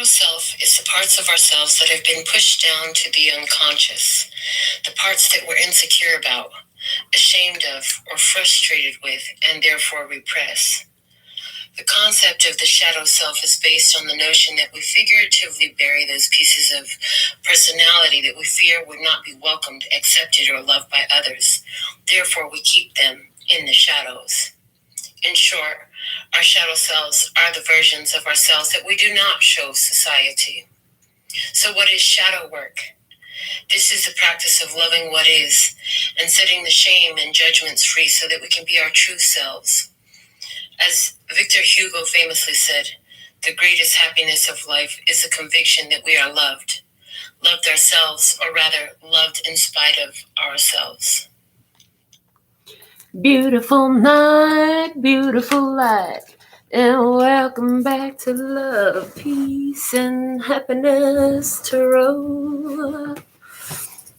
shadow self is the parts of ourselves that have been pushed down to the unconscious, the parts that we're insecure about, ashamed of, or frustrated with, and therefore repress. The concept of the shadow self is based on the notion that we figuratively bury those pieces of personality that we fear would not be welcomed, accepted, or loved by others. Therefore, we keep them in the shadows. In short, our shadow selves are the versions of ourselves that we do not show society. So what is shadow work? This is the practice of loving what is and setting the shame and judgments free so that we can be our true selves. As Victor Hugo famously said, the greatest happiness of life is the conviction that we are loved ourselves, or rather, loved in spite of ourselves. Beautiful night, beautiful light, and welcome back to Love, Peace, and Happiness Tarot.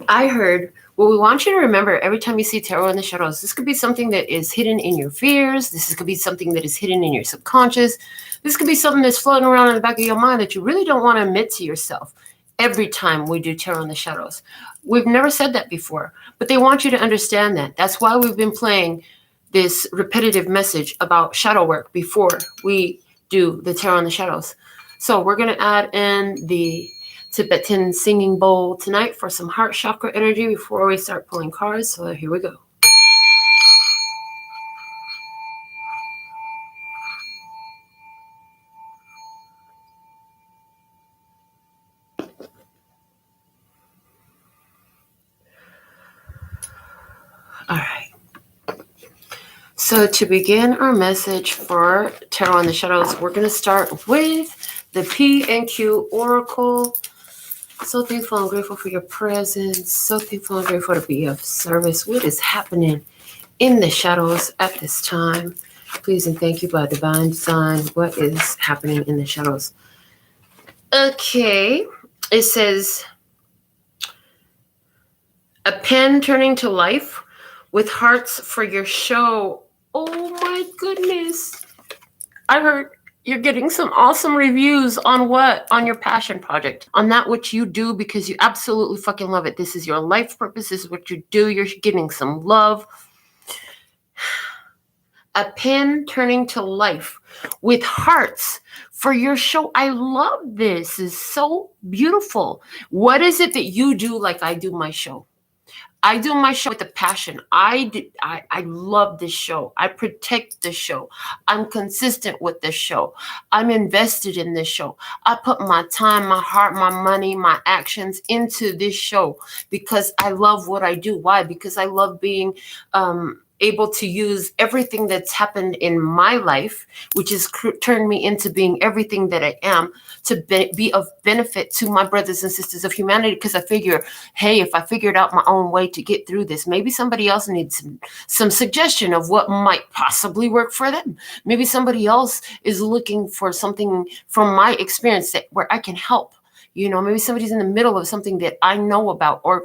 I heard, well, we want you to remember every time you see tarot in the shadows, this could be something that is hidden in your fears. This could be something that is hidden in your subconscious. This could be something that's floating around in the back of your mind that you really don't want to admit to yourself every time we do tarot in the shadows. We've never said that before, but they want you to understand that. That's why we've been playing this repetitive message about shadow work before we do the tarot in the shadows. So we're going to add in the Tibetan singing bowl tonight for some heart chakra energy before we start pulling cards. So here we go. All right. So to begin our message for Tarot in the Shadows, we're going to start with the P&Q Oracle. So thankful and grateful for your presence. So thankful and grateful to be of service. What is happening in the shadows at this time? Please and thank you by divine design. What is happening in the shadows? Okay. It says, a pen turning to life with hearts for your show. Oh my goodness. I heard you're getting some awesome reviews on what? On your passion project. On that which you do because you absolutely fucking love it. This is your life purpose. This is what you do. You're getting some love. A pen turning to life with hearts for your show. I love this. It's so beautiful. What is it that you do like I do my show? I do my show with a passion. I love this show. I protect the show. I'm consistent with this show. I'm invested in this show. I put my time, my heart, my money, my actions into this show because I love what I do. Why? Because I love being able to use everything that's happened in my life, which has turned me into being everything that I am, to be of benefit to my brothers and sisters of humanity. Because I figure, hey, if I figured out my own way to get through this, maybe somebody else needs some suggestion of what might possibly work for them. Maybe somebody else is looking for something from my experience where I can help. You know, maybe somebody's in the middle of something that I know about, or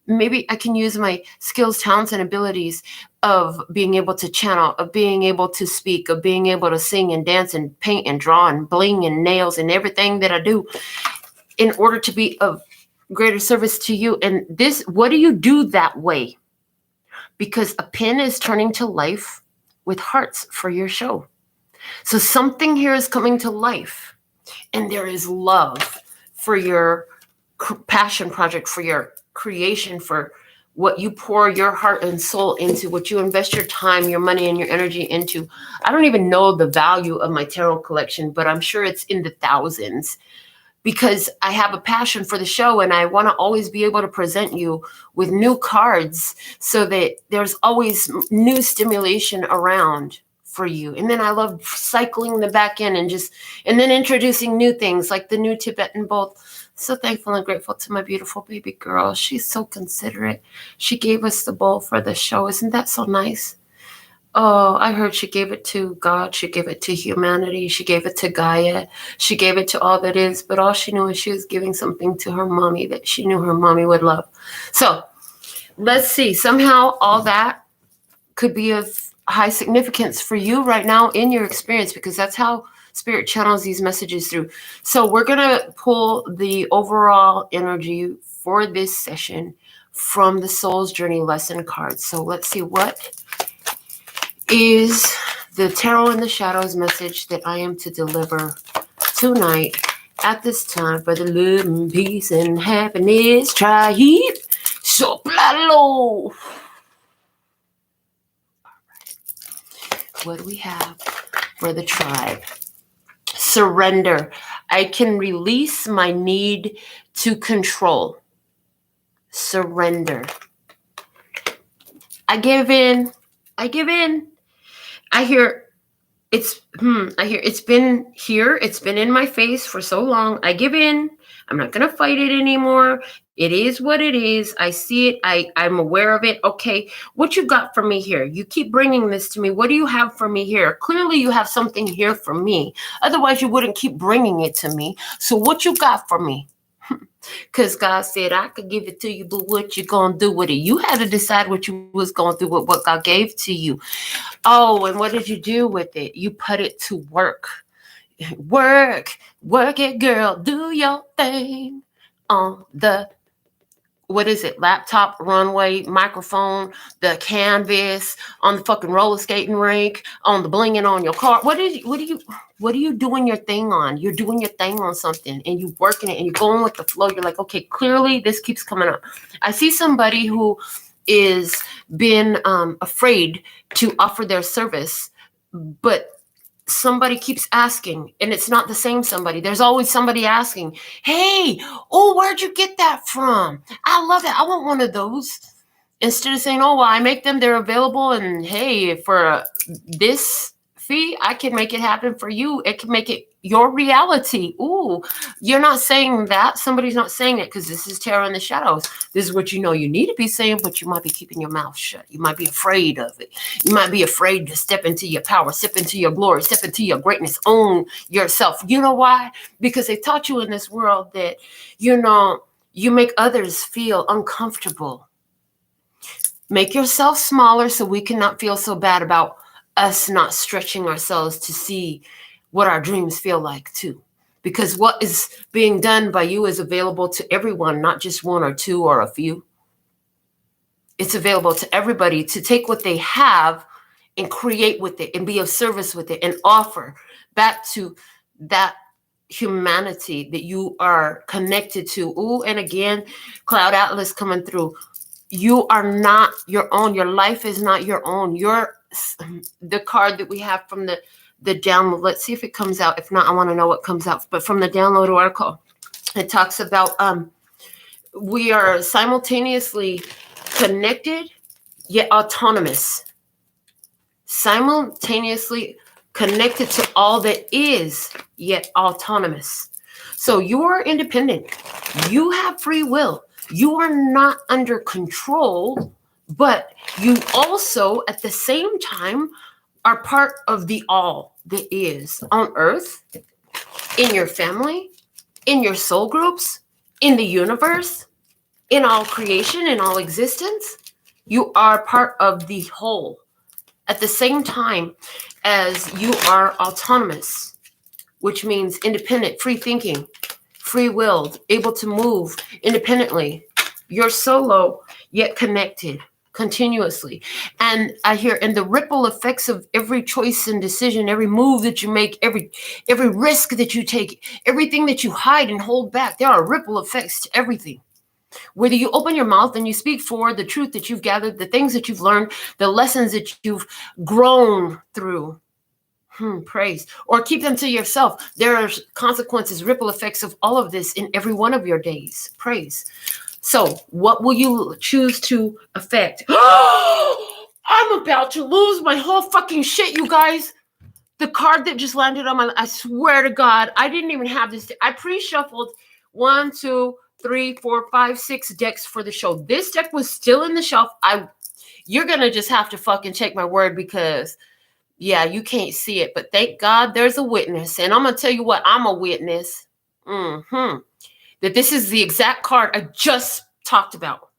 maybe I can use my skills, talents, and abilities of being able to channel, of being able to speak, of being able to sing and dance and paint and draw and bling and nails and everything that I do in order to be of greater service to you. And this, what do you do that way? Because a pen is turning to life with hearts for your show. So something here is coming to life, and there is love for your passion project, for your creation, for what you pour your heart and soul into, what you invest your time, your money, and your energy into. I don't even know the value of my tarot collection, but I'm sure it's in the thousands because I have a passion for the show, and I want to always be able to present you with new cards so that there's always new stimulation around for you. And then I love cycling the back end and then introducing new things like the new Tibetan bowl. So thankful and grateful to my beautiful baby girl. She's so considerate. She gave us the bowl for the show. Isn't that so nice? Oh, I heard she gave it to God. She gave it to humanity. She gave it to Gaia. She gave it to all that is. But all she knew is she was giving something to her mommy that she knew her mommy would love. So let's see. Somehow all that could be of high significance for you right now in your experience, because that's how Spirit channels these messages through. So we're going to pull the overall energy for this session from the Soul's Journey lesson cards. So let's see, what is the Tarot in the Shadows message that I am to deliver tonight at this time for the love and peace and happiness tribe. Soplalo. What do we have for the tribe? Surrender. I can release my need to control. Surrender. I give in. I give in. I hear it's been here. It's been in my face for so long. I give in. I'm not going to fight it anymore. It is what it is. I see it. I'm aware of it. Okay, what you got for me here? You keep bringing this to me. What do you have for me here? Clearly you have something here for me. Otherwise you wouldn't keep bringing it to me. So what you got for me? Because God said, I could give it to you, but what you going to do with it? You had to decide what you was going to do with what God gave to you. Oh, and what did you do with it? You put it to work. Work it, girl. Do your thing on the, what is it? Laptop, runway, microphone, the canvas, on the fucking roller skating rink, on the blinging on your car. What are you doing your thing on? You're doing your thing on something and you working it and you're going with the flow. You're like, okay, clearly this keeps coming up. I see somebody who is been afraid to offer their service, but somebody keeps asking, and it's not the same somebody. There's always somebody asking, hey, oh, where'd you get that from? I love it. I want one of those. Instead of saying, oh, well, I make them, they're available, and hey, for this fee, I can make it happen for you. It can make it your reality. Ooh, you're not saying that. Somebody's not saying it because this is Tarot in the Shadows. This is what you know you need to be saying, but you might be keeping your mouth shut. You might be afraid of it. You might be afraid to step into your power, step into your glory, step into your greatness, own yourself. You know why? Because they taught you in this world that, you make others feel uncomfortable. Make yourself smaller so we cannot feel so bad about us not stretching ourselves to see what our dreams feel like too. Because what is being done by you is available to everyone, not just one or two or a few. It's available to everybody to take what they have and create with it and be of service with it and offer back to that humanity that you are connected to. Ooh, and again, Cloud Atlas coming through. You are not your own. Your life is not your own. The card that we have from the download. Let's see if it comes out. If not, I want to know what comes out. But from the download article, it talks about we are simultaneously connected yet autonomous. Simultaneously connected to all that is yet autonomous. So you are independent. You have free will. You are not under control, but you also, at the same time, are part of the all that is on earth, in your family, in your soul groups, in the universe, in all creation, in all existence. You are part of the whole at the same time as you are autonomous, which means independent, free thinking, free-willed, able to move independently. You're solo, yet connected continuously. And I hear, and the ripple effects of every choice and decision, every move that you make, every risk that you take, everything that you hide and hold back, there are ripple effects to everything. Whether you open your mouth and you speak for the truth that you've gathered, the things that you've learned, the lessons that you've grown through, praise, or keep them to yourself. There are consequences, ripple effects of all of this in every one of your days. Praise. So what will you choose to affect? I'm about to lose my whole fucking shit, you guys. The card that just landed on I swear to God, I didn't even have this. I pre-shuffled 1, 2, 3, 4, 5, 6 decks for the show. This deck was still in the shelf. You're going to just have to fucking take my word because yeah, you can't see it, but thank God there's a witness. And I'm going to tell you what, I'm a witness. That this is the exact card I just talked about.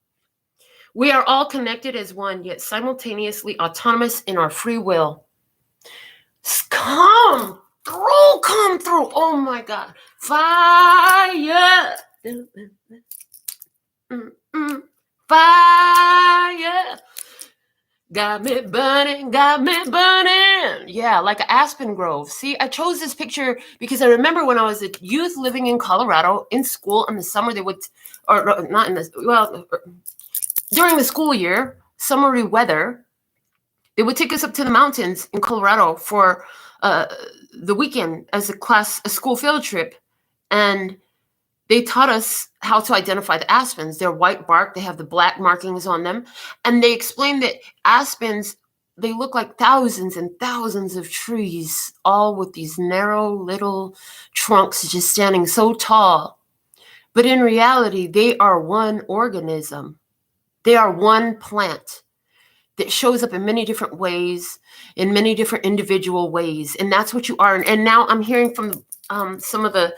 We are all connected as one, yet simultaneously autonomous in our free will. Come through, come through. Oh my God. Fire. Fire. Got me burning, got me burning. Yeah, like an aspen grove. See, I chose this picture because I remember when I was a youth living in Colorado in school in the summer, they would, or not in the, well, during the school year, summery weather, they would take us up to the mountains in Colorado for the weekend as a school field trip. And they taught us how to identify the aspens. They're white bark. They have the black markings on them. And they explained that aspens, they look like thousands and thousands of trees, all with these narrow little trunks just standing so tall. But in reality, they are one organism. They are one plant that shows up in many different ways, in many different individual ways. And that's what you are. And now I'm hearing from some of the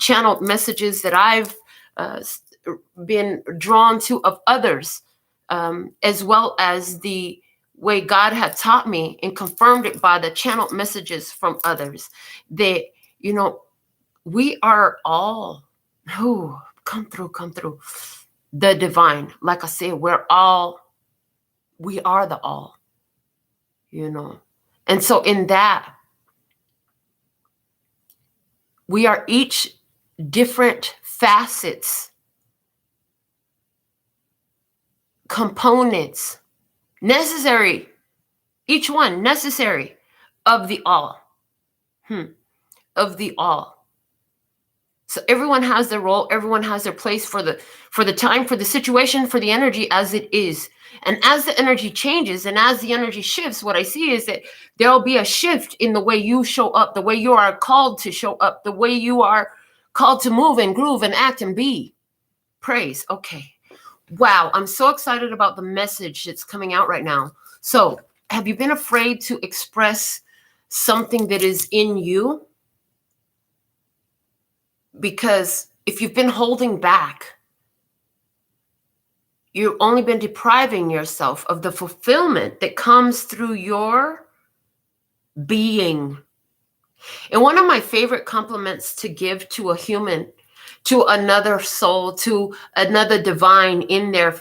channel messages that I've been drawn to of others, as well as the way God had taught me and confirmed it by the channel messages from others, that, you know, we are all, come through, the divine. Like I said, we are the all, you know. And so in that, we are each different facets, components, necessary, each one necessary of the all, of the all. So everyone has their role, everyone has their place for the time, for the situation, for the energy as it is. And as the energy changes and as the energy shifts, what I see is that there'll be a shift in the way you show up, the way you are called to show up, the way you are called to move and groove and act and be. Praise. Okay. Wow. I'm so excited about the message that's coming out right now. So have you been afraid to express something that is in you? Because if you've been holding back, you've only been depriving yourself of the fulfillment that comes through your being. And one of my favorite compliments to give to a human, to another soul, to another divine in their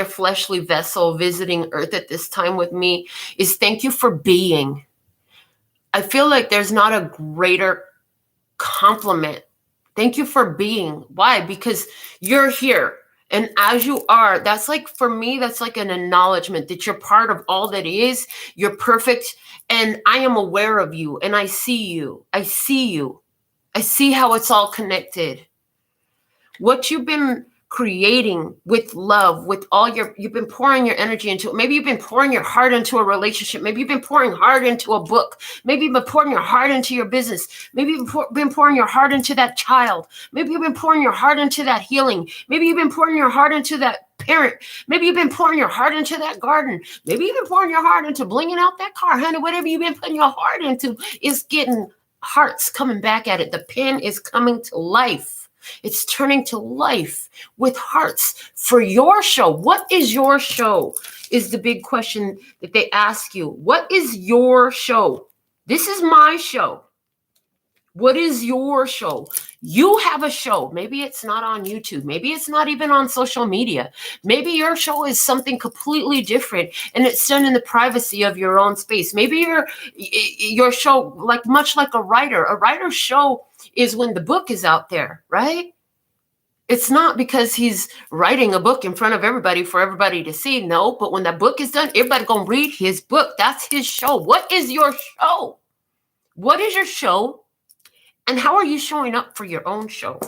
fleshly vessel visiting Earth at this time with me is thank you for being. I feel like there's not a greater compliment. Thank you for being. Why? Because you're here. And as you are, that's like, for me, that's like an acknowledgement that you're part of all that is. You're perfect. And I am aware of you. And I see you. I see you. I see how it's all connected. What you've been creating with love, with all you've been pouring your energy into it. Maybe you've been pouring your heart into a relationship. Maybe you've been pouring heart into a book. Maybe you've been pouring your heart into your business. Maybe you've been pouring your heart into that child. Maybe you've been pouring your heart into that healing. Maybe you've been pouring your heart into that parent. Maybe you've been pouring your heart into that garden. Maybe you've been pouring your heart into blinging out that car. Honey, whatever you've been putting your heart into is getting hearts coming back at it. The pen is coming to life. It's turning to life with hearts for your show. What is your show? Is the big question that they ask you. What is your show? This is my show. What is your show? You have a show. Maybe it's not on YouTube. Maybe it's not even on social media. Maybe your show is something completely different and it's done in the privacy of your own space. Maybe your show, much like a writer's show is when the book is out there, right? It's not because he's writing a book in front of everybody for everybody to see. No, but when that book is done, everybody gonna read his book. That's his show. What is your show? What is your show? And how are you showing up for your own show?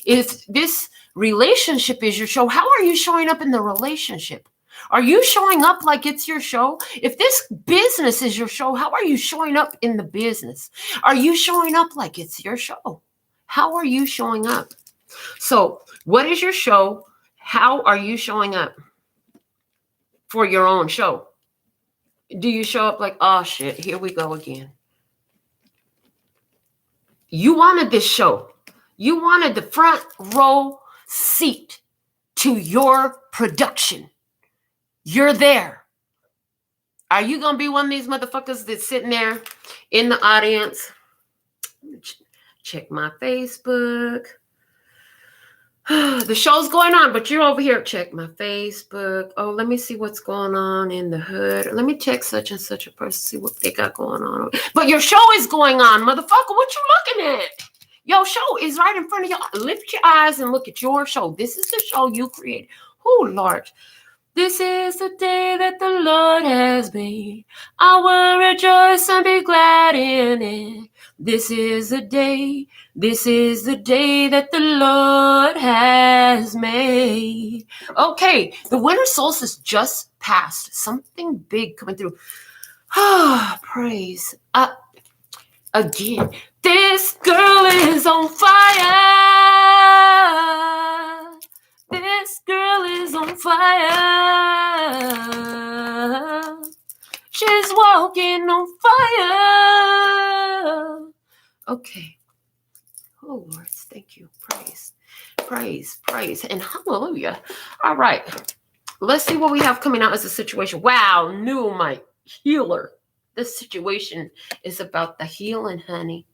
If this relationship is your show, how are you showing up in the relationship? Are you showing up like it's your show? If this business is your show, how are you showing up in the business? Are you showing up like it's your show? How are you showing up? So, what is your show? How are you showing up for your own show? Do you show up like, oh shit, here we go again? You wanted this show. You wanted the front row seat to your production. You're there. Are you going to be one of these motherfuckers that's sitting there in the audience? Check my Facebook. The show's going on, but you're over here. Check my Facebook. Oh, let me see what's going on in the hood. Let me check such and such a person, see what they got going on. But your show is going on, motherfucker. What you looking at? Your show is right in front of you. Lift your eyes and look at your show. This is the show you created. Oh, Lord. This is the day that the Lord has made. I will rejoice and be glad in it. This is the day that the Lord has made. Okay, the winter solstice just passed. Something big coming through. Ah, praise. Again, this girl is on fire. This girl is on fire. She's walking on fire. Okay. Oh, Lord, thank you. Praise, praise, praise, and hallelujah. All right. Let's see what we have coming out as a situation. Wow, new my healer. This situation is about the healing, honey.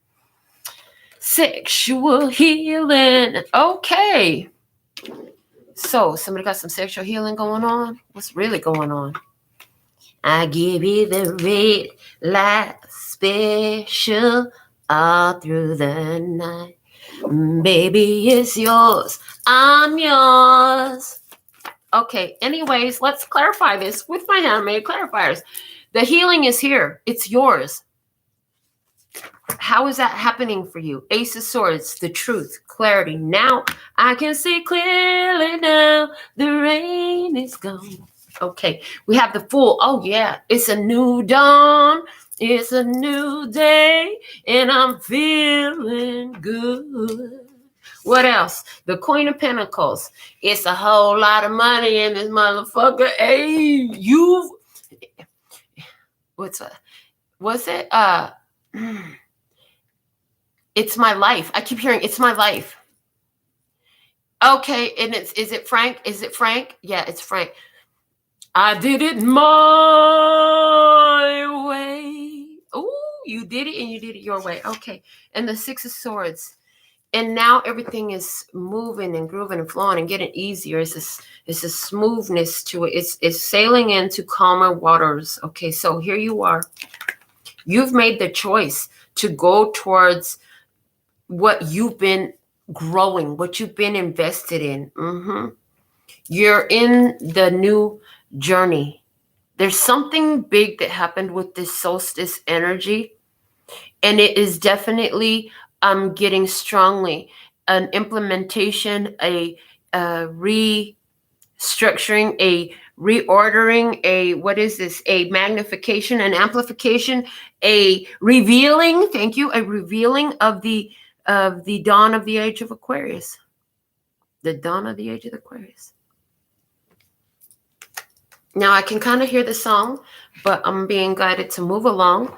Sexual healing. Okay. So, somebody got some sexual healing going on? What's really going on? I give you the red light special all through the night. Baby, it's yours. I'm yours. Okay, anyways, let's clarify this with my handmade clarifiers. The healing is here. It's yours. How is that happening for you? Ace of Swords, the truth, clarity. Now I can see clearly now. The rain is gone. Okay, we have the Fool. Oh, yeah, it's a new dawn. It's a new day, and I'm feeling good. What else? The Queen of Pentacles. It's a whole lot of money in this motherfucker. Hey, what's it? It's my life. I keep hearing it's my life. Okay, and is it Frank? Is it Frank? Yeah, it's Frank. I did it my way. Ooh, you did it and you did it your way. Okay. And the Six of Swords. And now everything is moving and grooving and flowing and getting easier. It's a smoothness to it. It's sailing into calmer waters. Okay, so here you are. You've made the choice to go towards what you've been growing, what you've been invested in. You're in the new journey. There's something big that happened with this solstice energy, and it is definitely getting strongly an implementation, a restructuring, a reordering, a what is this? A magnification, an amplification, a revealing. Thank you, a revealing of the dawn of the age of Aquarius. The dawn of the age of Aquarius. Now I can kind of hear the song, but I'm being guided to move along.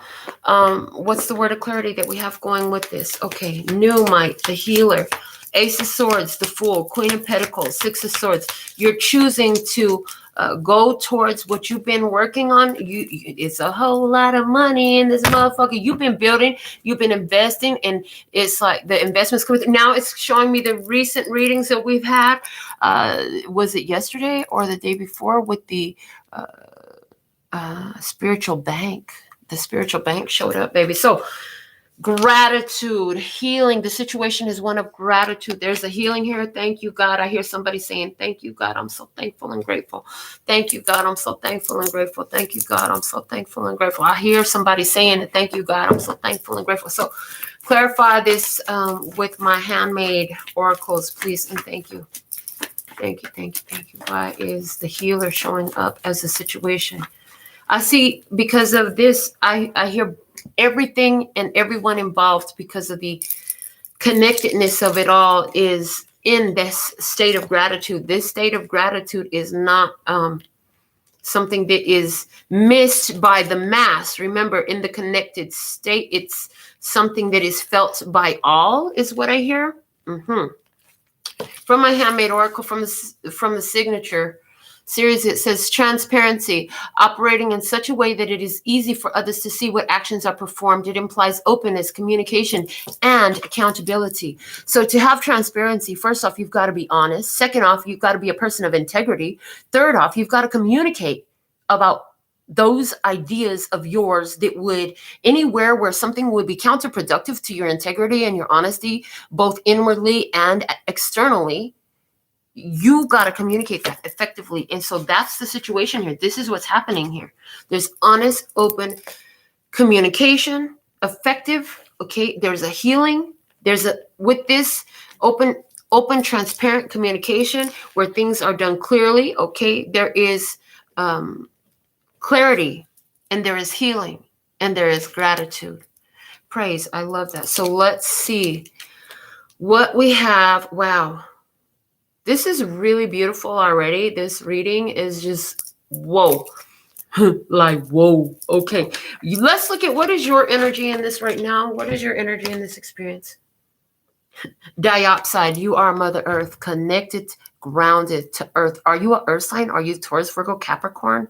What's the word of clarity that we have going with this? Okay, New Might, the healer, Ace of Swords, the Fool, Queen of Pentacles, Six of Swords. You're choosing to go towards what you've been working on. It's a whole lot of money in this motherfucker. You've been building, you've been investing, and it's like the investments coming through. Now it's showing me the recent readings that we've had. Was it yesterday or the day before with the spiritual bank? The spiritual bank showed up, baby. So gratitude, healing. The situation is one of gratitude. There's a healing here. Thank you, God. I hear somebody saying, thank you, God. I'm so thankful and grateful. Thank you, God. I'm so thankful and grateful. Thank you, God. I'm so thankful and grateful. I hear somebody saying, thank you, God. I'm so thankful and grateful. So clarify this with my handmade oracles, please. And thank you. Thank you, thank you, thank you. Why is the healer showing up as a situation? I see because of this, I hear everything and everyone involved because of the connectedness of it all is in this state of gratitude. This state of gratitude is not something that is missed by the mass. Remember, in the connected state, it's something that is felt by all, is what I hear. From my handmade oracle, from the signature, Series, it says transparency, operating in such a way that it is easy for others to see what actions are performed. It implies openness, communication, and accountability. So to have transparency, first off, you've got to be honest. Second off, you've got to be a person of integrity. Third off, you've got to communicate about those ideas of yours that would anywhere where something would be counterproductive to your integrity and your honesty, both inwardly and externally. You've got to communicate that effectively. And so that's the situation here. This is what's happening here. There's honest, open communication, effective. Okay. There's a healing. With this open, transparent communication where things are done clearly. Okay. There is, clarity, and there is healing, and there is gratitude. Praise. I love that. So let's see what we have. Wow. This is really beautiful already. This reading is just, whoa. Like, whoa. Okay. Let's look at what is your energy in this right now. What is your energy in this experience? Diopside. You are Mother Earth, connected, grounded to Earth. Are you an Earth sign? Are you Taurus, Virgo, Capricorn?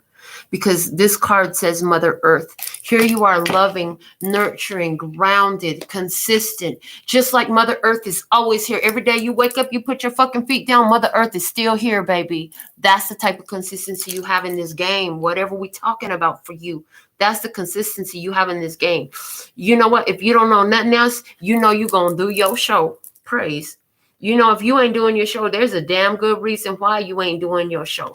Because this card says Mother Earth. Here you are, loving, nurturing, grounded, consistent. Just like Mother Earth is always here. Every day you wake up, you put your fucking feet down, Mother Earth is still here, baby. That's the type of consistency you have in this game. Whatever we talking about for you, that's the consistency you have in this game. You know what? If you don't know nothing else, you know you're going to do your show. Praise. You know, if you ain't doing your show, there's a damn good reason why you ain't doing your show.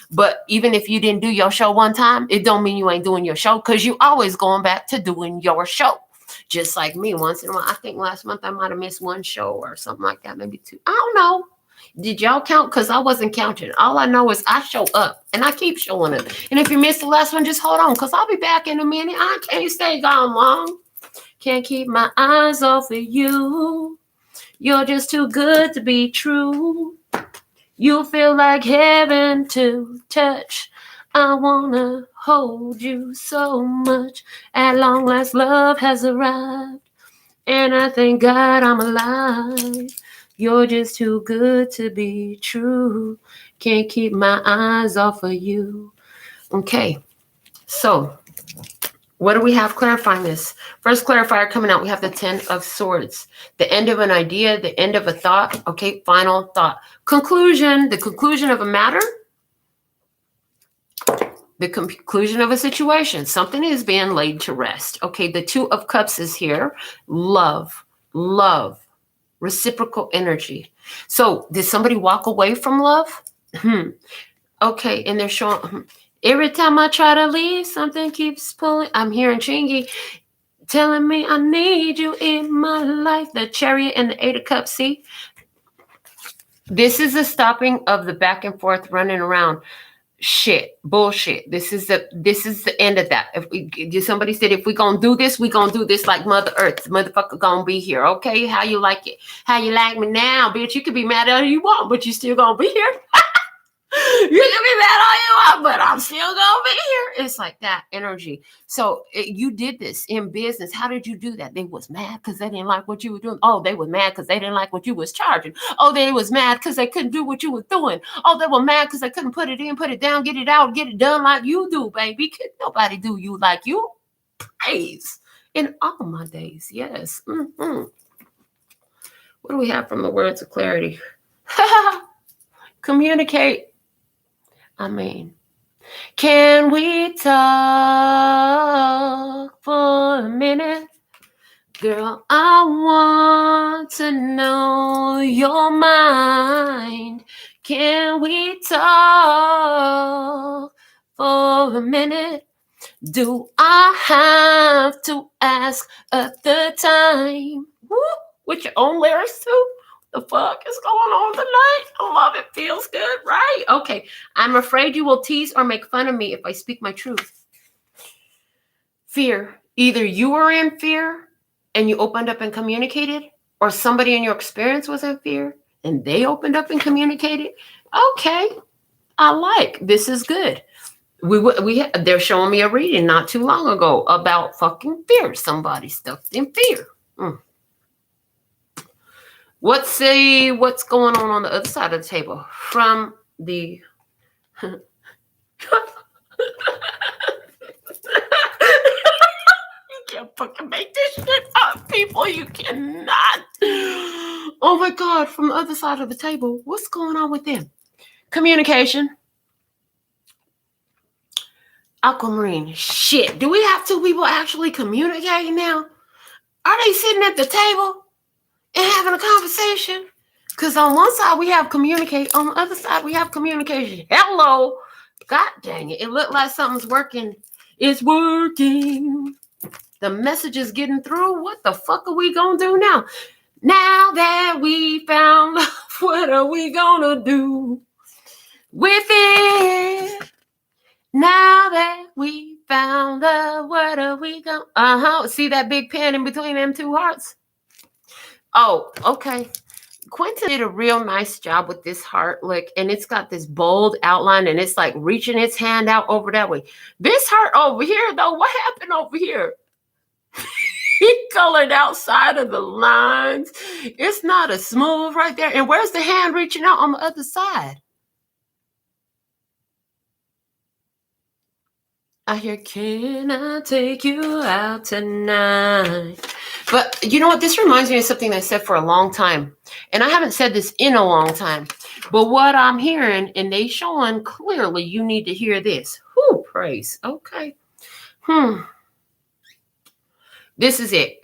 But even if you didn't do your show one time, it don't mean you ain't doing your show, because you always going back to doing your show. Just like me, once in a while. I think last month I might have missed one show or something like that, maybe two. I don't know. Did y'all count? Because I wasn't counting. All I know is I show up and I keep showing up. And if you missed the last one, just hold on, because I'll be back in a minute. I can't stay gone long. Can't keep my eyes off of you. You're just too good to be true. You feel like heaven to touch. I wanna hold you so much. At long last, love has arrived. And I thank God I'm alive. You're just too good to be true. Can't keep my eyes off of you. Okay, so what do we have clarifying this? First clarifier coming out, we have the 10 of Swords. The end of an idea, the end of a thought. Okay, final thought. Conclusion, the conclusion of a matter. The conclusion of a situation. Something is being laid to rest. Okay, the 2 of Cups is here. Love, reciprocal energy. So did somebody walk away from love? Okay, and they're showing... Every time I try to leave, something keeps pulling. I'm hearing Chingy telling me I need you in my life. The Chariot and the 8 of Cups. See, this is the stopping of the back and forth running around. Shit, bullshit. This is the end of that. Somebody said, if we gonna do this, we gonna do this like Mother Earth. The motherfucker gonna be here. Okay, how you like it? How you like me now, bitch? You can be mad at who you want, but you still gonna be here. You can be mad all you want, but I'm still gonna be here. It's like that energy. So you did this in business. How did you do that? They was mad because they didn't like what you were doing. Oh, they were mad because they didn't like what you was charging. Oh, they was mad because they couldn't do what you were doing. Oh, they were mad because they couldn't put it in, put it down, get it out, get it done like you do, baby. Could nobody do you like you? Praise. In all my days, yes. What do we have from the words of clarity? Communicate. I mean, can we talk for a minute? Girl, I want to know your mind. Can we talk for a minute? Do I have to ask at the time? Woo, with your own lyrics too? The fuck is going on tonight? I love it. Feels good, right? Okay. I'm afraid you will tease or make fun of me if I speak my truth. Fear. Either you were in fear and you opened up and communicated, or somebody in your experience was in fear and they opened up and communicated. Okay. I like. This is good. They're showing me a reading not too long ago about fucking fear. Somebody stuck in fear. Let's see what's going on the other side of the table from the You can't fucking make this shit up, people. You cannot. Oh my God, from the other side of the table, what's going on with them? Communication. Aquamarine. Shit. Do we have two people actually communicating now? Are they sitting at the table and having a conversation? Because on one side we have communicate, on the other side we have communication. Hello. God dang it. It looked like something's working. It's working. The message is getting through. What the fuck are we going to do now? Now that we found love, what are we going to do with it? Now that we found love, what are we going to... See that big pen in between them two hearts? Oh, okay. Quentin did a real nice job with this heart, look, and it's got this bold outline, and it's like reaching its hand out over that way. This heart over here, though, what happened over here? He colored outside of the lines. It's not as smooth right there. And where's the hand reaching out on the other side? I hear, can I take you out tonight? But you know what? This reminds me of something I said for a long time. And I haven't said this in a long time. But what I'm hearing, and they showing clearly, you need to hear this. Whew, praise. Okay. This is it.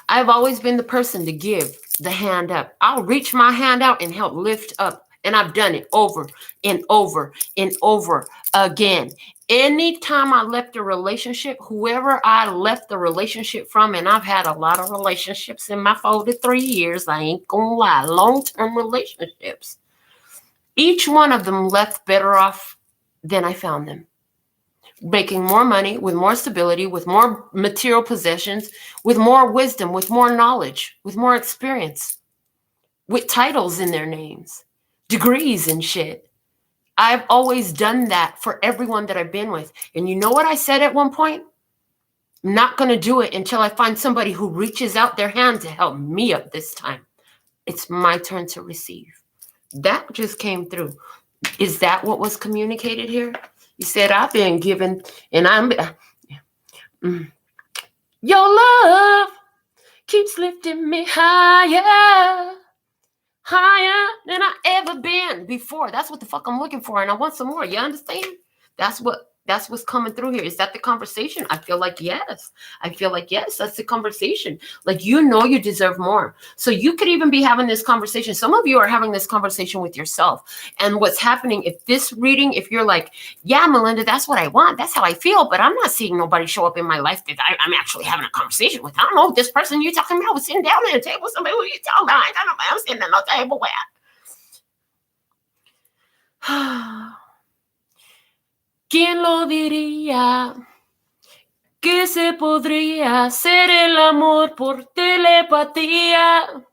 I've always been the person to give the hand up. I'll reach my hand out and help lift up. And I've done it over and over and over again. Anytime I left a relationship, whoever I left the relationship from, and I've had a lot of relationships in my 43 years, I ain't gonna lie, long-term relationships. Each one of them left better off than I found them. Making more money, with more stability, with more material possessions, with more wisdom, with more knowledge, with more experience, with titles in their names, degrees and shit. I've always done that for everyone that I've been with. And you know what I said at one point? I'm not going to do it until I find somebody who reaches out their hand to help me up this time. It's my turn to receive. That just came through. Is that what was communicated here? You said, I've been given, and I'm... Your love keeps lifting me higher. Higher than I ever been before. That's what the fuck I'm looking for, and I want some more. You understand? That's what's coming through here. Is that the conversation? I feel like yes. I feel like yes, that's the conversation. Like, you know, you deserve more. So you could even be having this conversation. Some of you are having this conversation with yourself. And what's happening, if this reading, if you're like, yeah, Melinda, that's what I want. That's how I feel. But I'm not seeing nobody show up in my life that I'm actually having a conversation with. I don't know if this person you're talking about was sitting down at a table. Somebody who you talking about. I don't know if I'm sitting at no table with. ¿Quién lo diría que se podría hacer el amor por telepatía?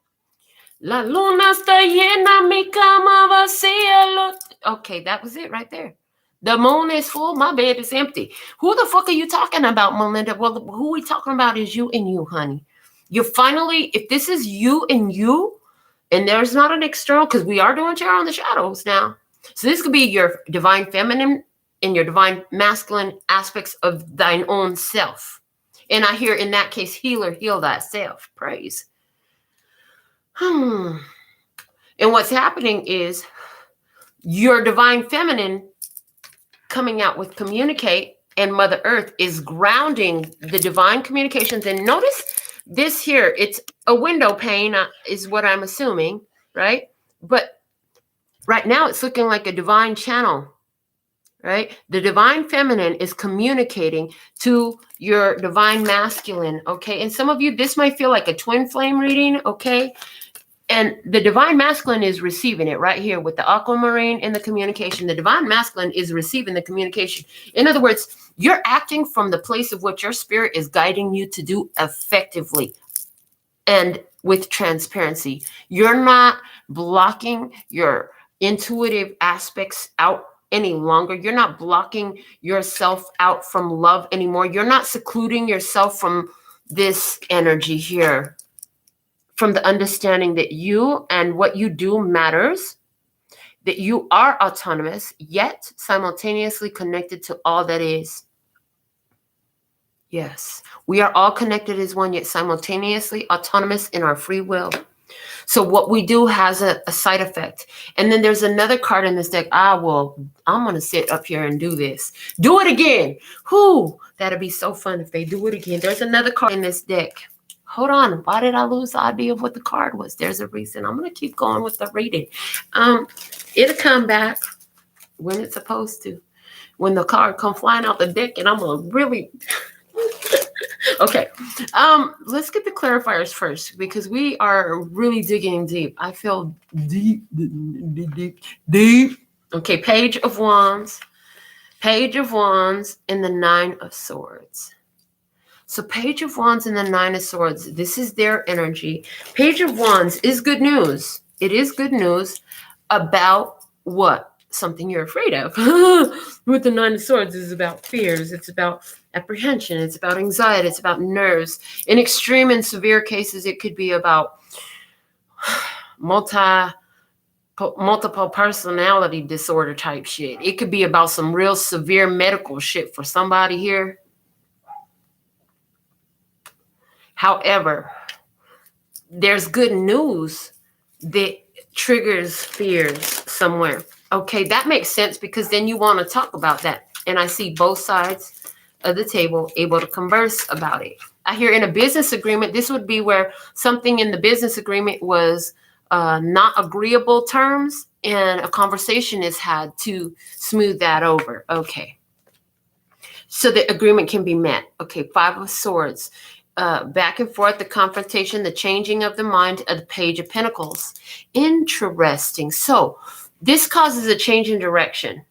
La luna está llena, mi cama vacía. Okay, that was it right there. The moon is full, my bed is empty. Who the fuck are you talking about, Melinda? Well, who we talking about is you and you, honey. You're finally, if this is you, and there's not an external, because we are doing tarot in the shadows now. So this could be your divine feminine and your divine masculine aspects of thine own self. And I hear in that case, healer, heal thyself. Praise. And what's happening is your divine feminine coming out with communicate, and Mother Earth is grounding the divine communications. And notice this here, it's a window pane is what I'm assuming, right? But right now it's looking like a divine channel, right? The divine feminine is communicating to your divine masculine, okay? And some of you, this might feel like a twin flame reading, okay? And the divine masculine is receiving it right here with the aquamarine and the communication. The divine masculine is receiving the communication. In other words, you're acting from the place of what your spirit is guiding you to do effectively and with transparency. You're not blocking your intuitive aspects out any longer. You're not blocking yourself out from love anymore. You're not secluding yourself from this energy here, from the understanding that you and what you do matters, that you are autonomous, yet simultaneously connected to all that is. Yes, we are all connected as one, yet simultaneously autonomous in our free will. So what we do has a side effect. And then there's another card in this deck. I'm going to sit up here and do this. Do it again. Whoo, that'd be so fun if they do it again. There's another card in this deck. Hold on. Why did I lose the idea of what the card was? There's a reason. I'm going to keep going with the reading. It'll come back when it's supposed to. When the card come flying out the deck, and I'm going to really... Okay, let's get the clarifiers first, because we are really digging deep. I feel deep. Okay, Page of Wands, and the Nine of Swords. So Page of Wands and the Nine of Swords, this is their energy. Page of Wands is good news. It is good news about what? Something you're afraid of. With the Nine of Swords is about fears. It's about apprehension. It's about anxiety. It's about nerves. In extreme and severe cases, it could be about multiple personality disorder type shit. It could be about some real severe medical shit for somebody here. However, there's good news that triggers fears somewhere. Okay, that makes sense, because then you want to talk about that. And I see both sides of the table able to converse about it. I hear in a business agreement, this would be where something in the business agreement was not agreeable terms, and a conversation is had to smooth that over. Okay. So the agreement can be met. Okay, Five of Swords. Back and forth, the confrontation, the changing of the mind, of the Page of Pentacles. Interesting. So this causes a change in direction.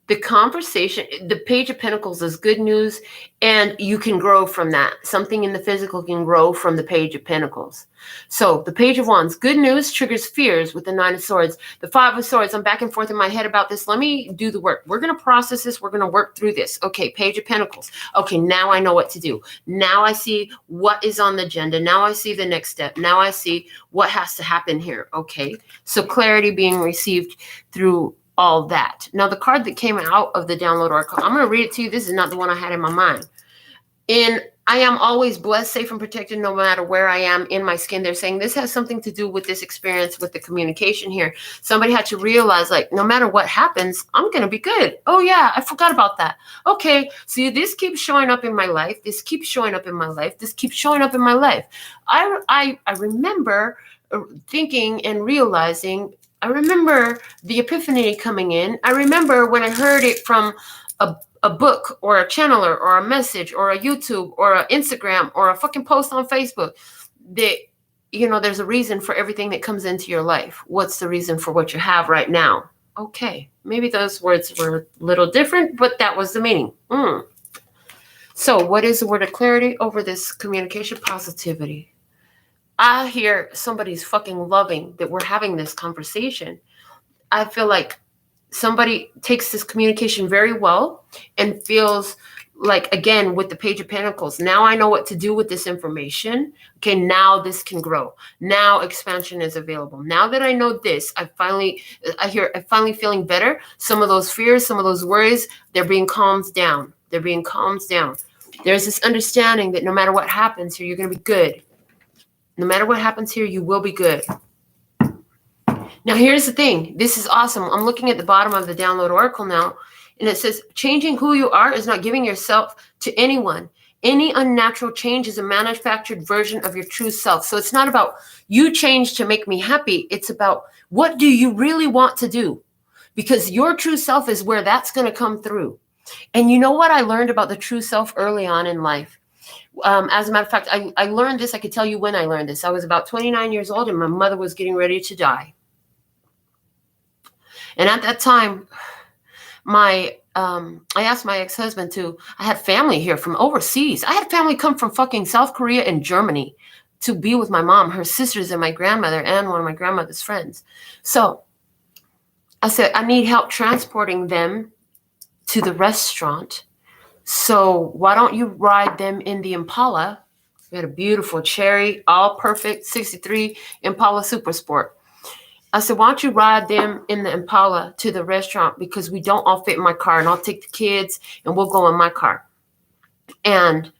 The conversation, the Page of Pentacles is good news, and you can grow from that. Something in the physical can grow from the Page of Pentacles. So the Page of Wands, good news, triggers fears with the Nine of Swords. The Five of Swords, I'm back and forth in my head about this. Let me do the work. We're going to process this. We're going to work through this. Okay, Page of Pentacles. Okay, now I know what to do. Now I see what is on the agenda. Now I see the next step. Now I see what has to happen here. Okay, so clarity being received through all that. Now, the card that came out of the download oracle, I'm going to read it to you. This is not the one I had in my mind. And I am always blessed, safe, and protected no matter where I am in my skin. They're saying this has something to do with this experience with the communication here. Somebody had to realize, like, no matter what happens, I'm going to be good. Oh, yeah, I forgot about that. Okay, so this keeps showing up in my life. This keeps showing up in my life. This keeps showing up in my life. I remember thinking and realizing, I remember the epiphany coming in. I remember when I heard it from a book or a channeler or a message or a YouTube or an Instagram or a fucking post on Facebook that, you know, there's a reason for everything that comes into your life. What's the reason for what you have right now? Okay, maybe those words were a little different, but that was the meaning. So what is the word of clarity over this communication? Positivity. I hear somebody's fucking loving that we're having this conversation. I feel like somebody takes this communication very well and feels like, again, with the Page of Pentacles, now I know what to do with this information. Okay, now this can grow. Now expansion is available. Now that I know this, I'm finally feeling better. Some of those fears, some of those worries, they're being calmed down. They're being calmed down. There's this understanding that no matter what happens here, you're going to be good. No matter what happens here, you will be good. Now, here's the thing. This is awesome. I'm looking at the bottom of the download oracle now, and it says, changing who you are is not giving yourself to anyone. Any unnatural change is a manufactured version of your true self. So it's not about you change to make me happy. It's about what do you really want to do? Because your true self is where that's going to come through. And you know what I learned about the true self early on in life? As a matter of fact, I learned this. I could tell you when I learned this. I was about 29 years old, and my mother was getting ready to die. And at that time, I asked my ex-husband I had family here from overseas. I had family come from fucking South Korea and Germany to be with my mom, her sisters, and my grandmother, and one of my grandmother's friends. So I said, I need help transporting them to the restaurant. So why don't you ride them in the Impala? We had a beautiful cherry, all perfect 63 Impala Super Sport. I said, why don't you ride them in the Impala to the restaurant because we don't all fit in my car, and I'll take the kids and we'll go in my car. And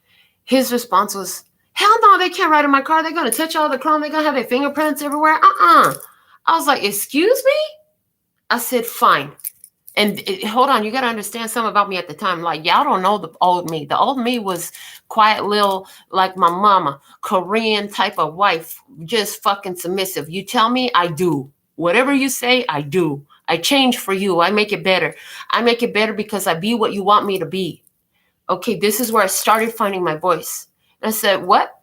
his response was, hell no, they can't ride in my car. They're going to touch all the chrome. They're going to have their fingerprints everywhere. I was like, excuse me? I said, fine. And hold on, you got to understand something about me at the time. Like, y'all don't know the old me. The old me was quiet little, like my mama, Korean type of wife, just fucking submissive. You tell me, I do. Whatever you say, I do. I change for you. I make it better. I make it better because I be what you want me to be. Okay, this is where I started finding my voice. And I said, what?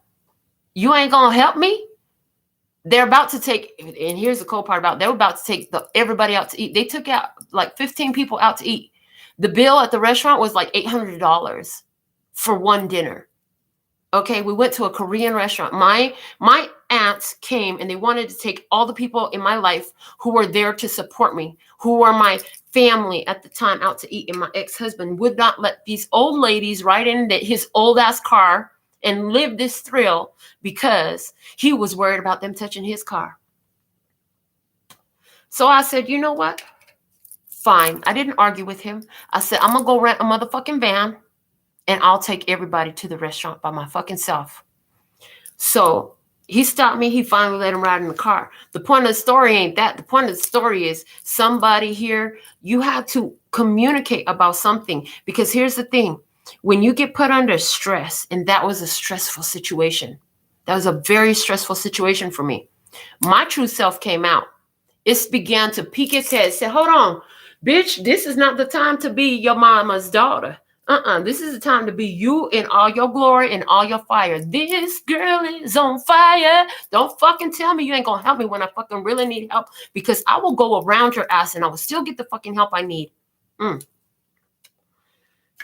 You ain't going to help me? They're about to take, and here's the cool part about it, they were about to take everybody out to eat. They took out like 15 people out to eat. The bill at the restaurant was like $800 for one dinner. Okay, we went to a Korean restaurant. My aunts came and they wanted to take all the people in my life who were there to support me, who were my family at the time, out to eat. And my ex-husband would not let these old ladies ride in his old ass car and live this thrill because he was worried about them touching his car. So I said, you know what? Fine. I didn't argue with him. I said, I'm going to go rent a motherfucking van and I'll take everybody to the restaurant by my fucking self. So he stopped me. He finally let him ride in the car. The point of the story ain't that. The point of the story is somebody here, you have to communicate about something, because here's the thing. When you get put under stress, and that was a stressful situation. That was a very stressful situation for me. My true self came out. It began to peek its head. Said, hold on, bitch, this is not the time to be your mama's daughter. This is the time to be you in all your glory and all your fire. This girl is on fire. Don't fucking tell me you ain't gonna help me when I fucking really need help, because I will go around your ass and I will still get the fucking help I need.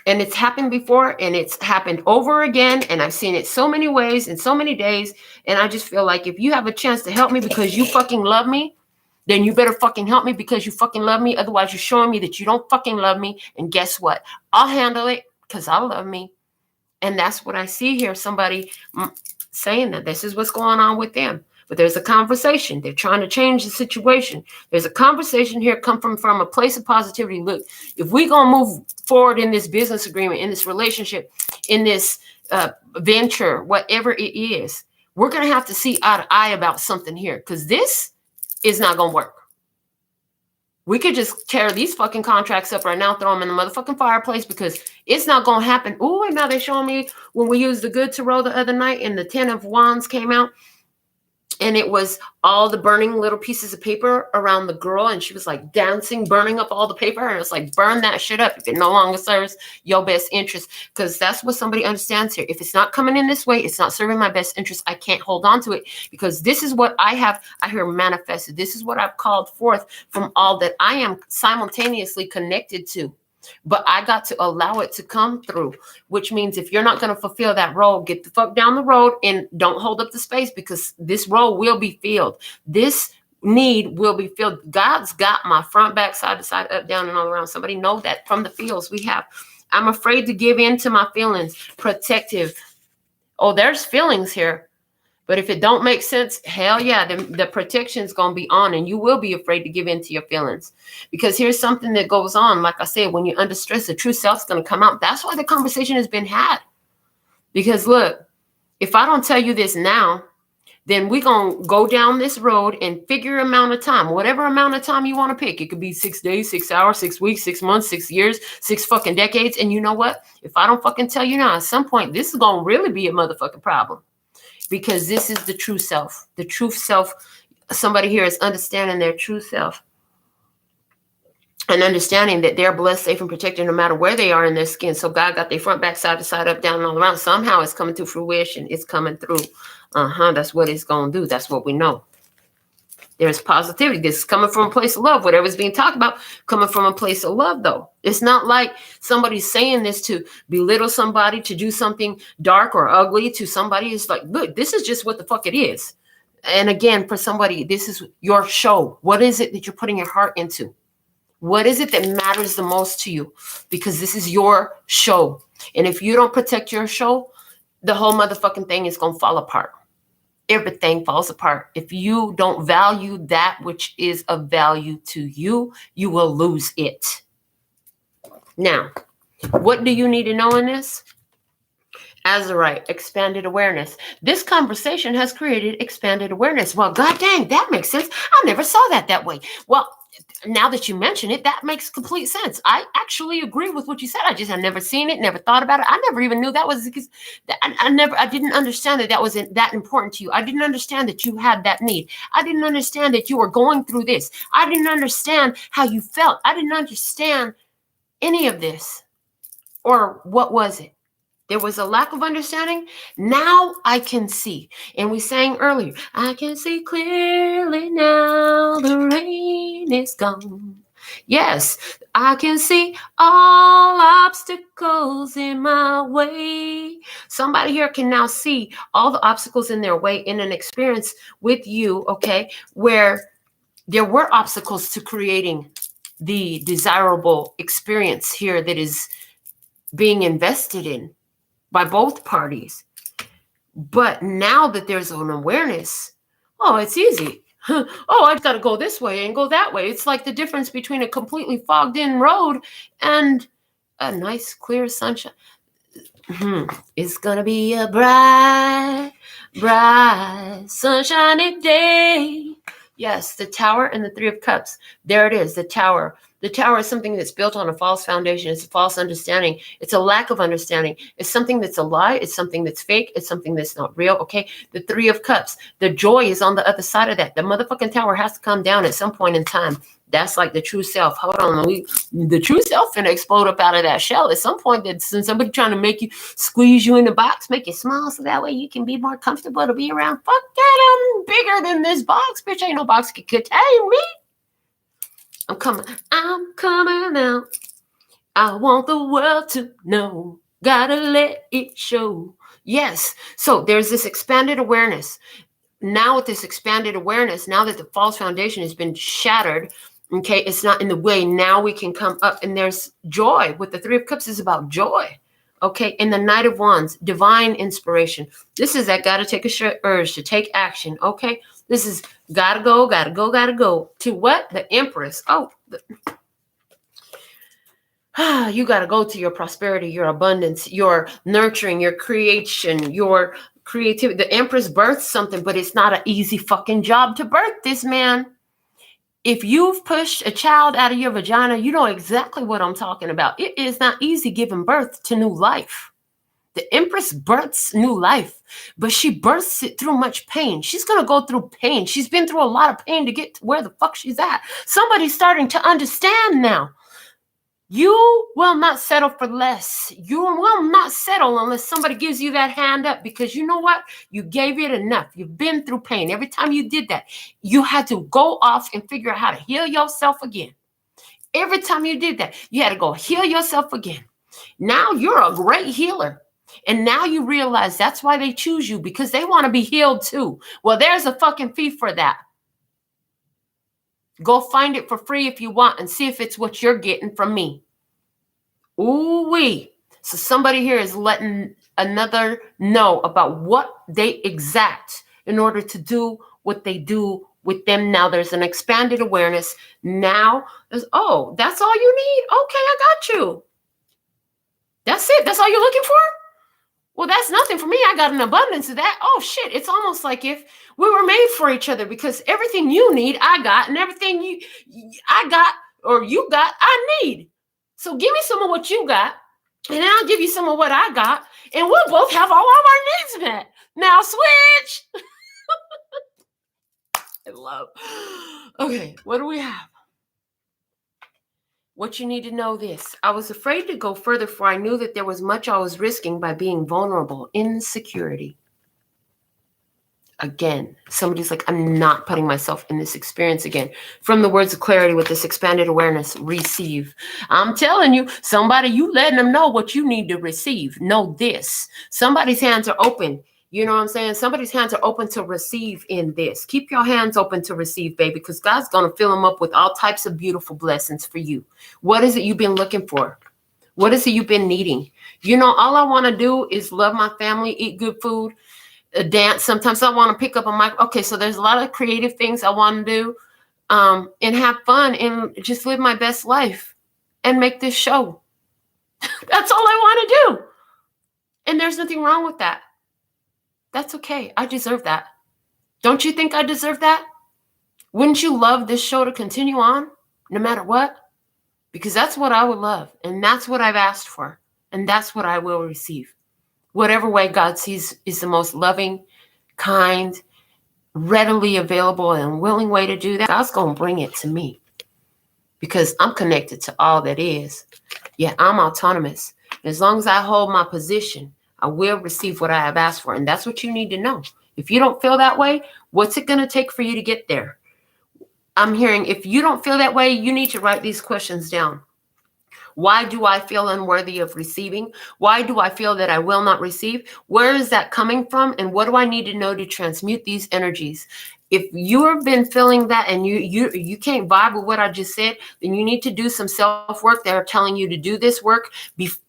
And it's happened before, and it's happened over again. And I've seen it so many ways in so many days. And I just feel like if you have a chance to help me because you fucking love me, then you better fucking help me because you fucking love me. Otherwise, you're showing me that you don't fucking love me. And guess what? I'll handle it because I love me. And that's what I see here. Somebody saying that this is what's going on with them. But there's a conversation. They're trying to change the situation. There's a conversation here come from a place of positivity. Look, if we're going to move forward in this business agreement, in this relationship, in this venture, whatever it is, we're going to have to see eye to eye about something here, because this is not going to work. We could just tear these fucking contracts up right now, throw them in the motherfucking fireplace, because it's not going to happen. Ooh, and now they're showing me when we used the good tarot the other night and the 10 of Wands came out. And it was all the burning little pieces of paper around the girl. And she was like dancing, burning up all the paper. And it's like, burn that shit up if it no longer serves your best interest. Because that's what somebody understands here. If it's not coming in this way, it's not serving my best interest. I can't hold on to it, because this is what I hear manifested. This is what I've called forth from all that I am simultaneously connected to. But I got to allow it to come through, which means if you're not going to fulfill that role, get the fuck down the road and don't hold up the space, because this role will be filled. This need will be filled. God's got my front, back, side to side, up, down, and all around. Somebody know that from the fields we have. I'm afraid to give in to my feelings. Protective. Oh, there's feelings here. But if it don't make sense, hell yeah, the protection's going to be on, and you will be afraid to give in to your feelings. Because here's something that goes on. Like I said, when you're under stress, the true self's going to come out. That's why the conversation has been had. Because look, if I don't tell you this now, then we're going to go down this road and figure amount of time, whatever amount of time you want to pick. It could be 6 days, 6 hours, 6 weeks, 6 months, 6 years, 6 fucking decades. And you know what? If I don't fucking tell you now, at some point, this is going to really be a motherfucking problem. Because this is the true self. The true self, somebody here is understanding their true self. And understanding that they're blessed, safe, and protected no matter where they are in their skin. So God got their front, back, side to side, up, down, and all around. Somehow it's coming to fruition. It's coming through. That's what it's going to do. That's what we know. There's positivity. This is coming from a place of love. Whatever's being talked about, coming from a place of love, though. It's not like somebody's saying this to belittle somebody, to do something dark or ugly to somebody. It's like, look, this is just what the fuck it is. And again, for somebody, this is your show. What is it that you're putting your heart into? What is it that matters the most to you? Because this is your show. And if you don't protect your show, the whole motherfucking thing is going to fall apart. everything falls apart. If you don't value that which is of value to you, you will lose it. Now, what do you need to know in this? Azurite, expanded awareness. This conversation has created expanded awareness. Well, god dang, that makes sense. I never saw that way. Well, now that you mention it, that makes complete sense. I actually agree with what you said. I just had never seen it, never thought about it. I never even knew that was because I didn't understand that was that important to you. I didn't understand that you had that need. I didn't understand that you were going through this. I didn't understand how you felt. I didn't understand any of this. Or what was it? There was a lack of understanding. Now I can see. And we sang earlier, I can see clearly now the rain is gone. Yes, I can see all obstacles in my way. Somebody here can now see all the obstacles in their way in an experience with you, okay, where there were obstacles to creating the desirable experience here that is being invested in by both parties. But now that there's an awareness, oh, it's easy. Oh, I've got to go this way and go that way. It's like the difference between a completely fogged in road and a nice clear sunshine. It's going to be a bright, bright, sunshiny day. Yes, the Tower and the Three of Cups. There it is, the Tower. The Tower is something that's built on a false foundation. It's a false understanding. It's a lack of understanding. It's something that's a lie. It's something that's fake. It's something that's not real. Okay. The Three of Cups. The joy is on the other side of that. The motherfucking tower has to come down at some point in time. That's like the true self. Hold on. The true self finna explode up out of that shell at some point. That's somebody trying to make you squeeze you in the box, make you small so that way you can be more comfortable to be around. Fuck that. I'm bigger than this box. Bitch, ain't no box can contain me. I'm coming out. I want the world to know. Gotta let it show. Yes. So there's this expanded awareness. Now with this expanded awareness, now that the false foundation has been shattered, okay, it's not in the way. Now we can come up and there's joy. With the Three of Cups is about joy. Okay. And the Knight of Wands, divine inspiration. This is that gotta take a urge to take action. Okay. This is gotta go. To what? The Empress. Oh, you gotta go to your prosperity, your abundance, your nurturing, your creation, your creativity. The Empress births something, but it's not an easy fucking job to birth this, man. If you've pushed a child out of your vagina, you know exactly what I'm talking about. It is not easy giving birth to new life. The Empress births new life, but she births it through much pain. She's going to go through pain. She's been through a lot of pain to get to where the fuck she's at. Somebody's starting to understand now. You will not settle for less. You will not settle unless somebody gives you that hand up, because you know what? You gave it enough. You've been through pain. Every time you did that, you had to go off and figure out how to heal yourself again. Every time you did that, you had to go heal yourself again. Now you're a great healer. And now you realize that's why they choose you, because they want to be healed too. Well, there's a fucking fee for that. Go find it for free if you want and see if it's what you're getting from me. Ooh-wee. So somebody here is letting another know about what they exact in order to do what they do with them. Now there's an expanded awareness. Now there's, oh, that's all you need? Okay, I got you. That's it? That's all you're looking for? Well, that's nothing for me. I got an abundance of that. Oh, shit. It's almost like if we were made for each other, because everything you need, I got, and everything I got or you got, I need. So give me some of what you got, and then I'll give you some of what I got, and we'll both have all of our needs met. Now switch. I love. Okay, what do we have? What you need to know this. I was afraid to go further, for I knew that there was much I was risking by being vulnerable. Insecurity. Again, somebody's like, I'm not putting myself in this experience again. From the words of clarity with this expanded awareness, receive. I'm telling you, somebody, you letting them know what you need to receive. Know this. Somebody's hands are open. You know what I'm saying? Somebody's hands are open to receive in this. Keep your hands open to receive, baby, because God's going to fill them up with all types of beautiful blessings for you. What is it you've been looking for? What is it you've been needing? You know, all I want to do is love my family, eat good food, dance. Sometimes I want to pick up a mic. Okay, so there's a lot of creative things I want to do, and have fun and just live my best life and make this show. That's all I want to do. And there's nothing wrong with that. That's okay. I deserve that. Don't you think I deserve that? Wouldn't you love this show to continue on no matter what? Because that's what I would love. And that's what I've asked for. And that's what I will receive. Whatever way God sees is the most loving, kind, readily available, and willing way to do that, God's going to bring it to me. Because I'm connected to all that is. Yeah, I'm autonomous. As long as I hold my position, I will receive what I have asked for. And that's what you need to know. If you don't feel that way, what's it going to take for you to get there? I'm hearing, if you don't feel that way, you need to write these questions down. Why do I feel unworthy of receiving? Why do I feel that I will not receive? Where is that coming from? And what do I need to know to transmute these energies? If you have been feeling that and you can't vibe with what I just said, then you need to do some self-work. They're telling you to do this work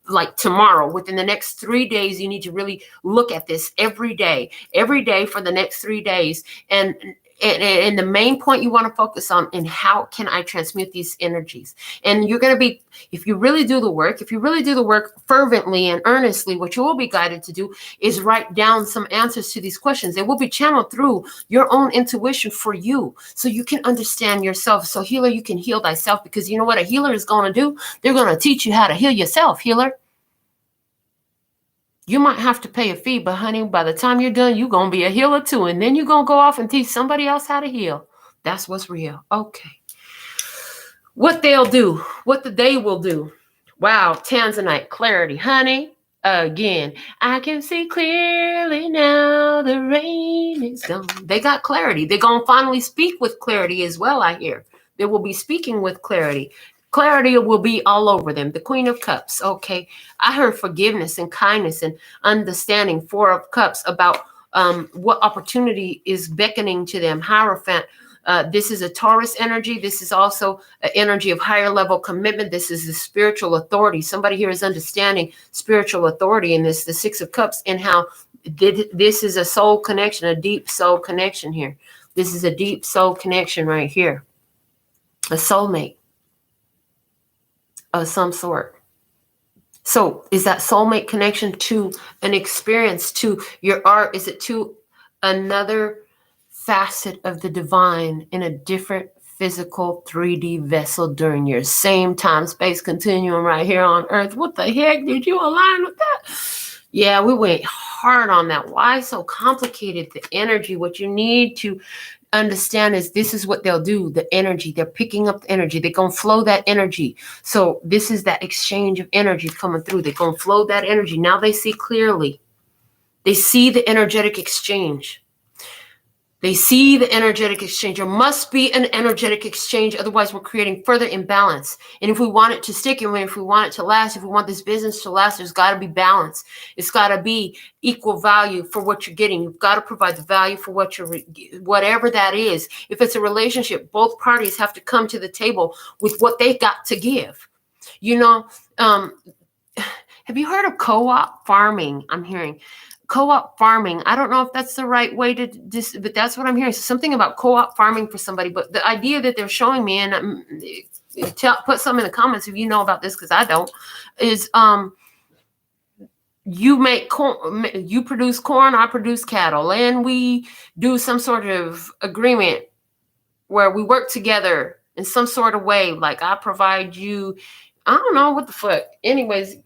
like tomorrow. Within the next 3 days, you need to really look at this every day for the next 3 days. And the main point you want to focus on in how can I transmute these energies? And you're going to be, if you really do the work fervently and earnestly, what you will be guided to do is write down some answers to these questions. It will be channeled through your own intuition for you so you can understand yourself. So healer, you can heal thyself, because you know what a healer is going to do? They're going to teach you how to heal yourself, healer. You might have to pay a fee, but honey, by the time you're done, you're going to be a healer too. And then you're going to go off and teach somebody else how to heal. That's what's real. Okay. What they'll do, what the day will do. Wow, Tanzanite, clarity, honey. Again, I can see clearly now, the rain is gone. They got clarity. They're going to finally speak with clarity as well, I hear. They will be speaking with clarity. Clarity will be all over them. The Queen of Cups. Okay. I heard forgiveness and kindness and understanding. 4 of Cups, about what opportunity is beckoning to them. Hierophant. This is a Taurus energy. This is also an energy of higher level commitment. This is the spiritual authority. Somebody here is understanding spiritual authority in this, the 6 of Cups, and how this is a soul connection, a deep soul connection here. This is a deep soul connection right here. A soulmate of some sort. So is that soulmate connection to an experience, to your art? Is it to another facet of the divine in a different physical 3D vessel during your same time space continuum right here on Earth? What the heck? Did you align with that? Yeah, we went hard on that. Why so complicated? The energy, what you need to understand is this is what they'll do. The energy, they're picking up the energy. They're going to flow that energy. So this is that exchange of energy coming through. They're going to flow that energy. Now they see clearly. They see the energetic exchange. They see the energetic exchange. There must be an energetic exchange. Otherwise, we're creating further imbalance. And if we want it to stick, and if we want it to last, if we want this business to last, there's got to be balance. It's got to be equal value for what you're getting. You've got to provide the value for what you're, whatever that is. If it's a relationship, both parties have to come to the table with what they got to give. You know, have you heard of co-op farming? I'm hearing. Co-op farming. I don't know if that's the right way to but that's what I'm hearing. So something about co-op farming for somebody. But the idea that they're showing me, and put some in the comments if you know about this, because I don't, is you make corn, you produce corn, I produce cattle, and we do some sort of agreement where we work together in some sort of way. Like I provide you, I don't know what the fuck. Anyways,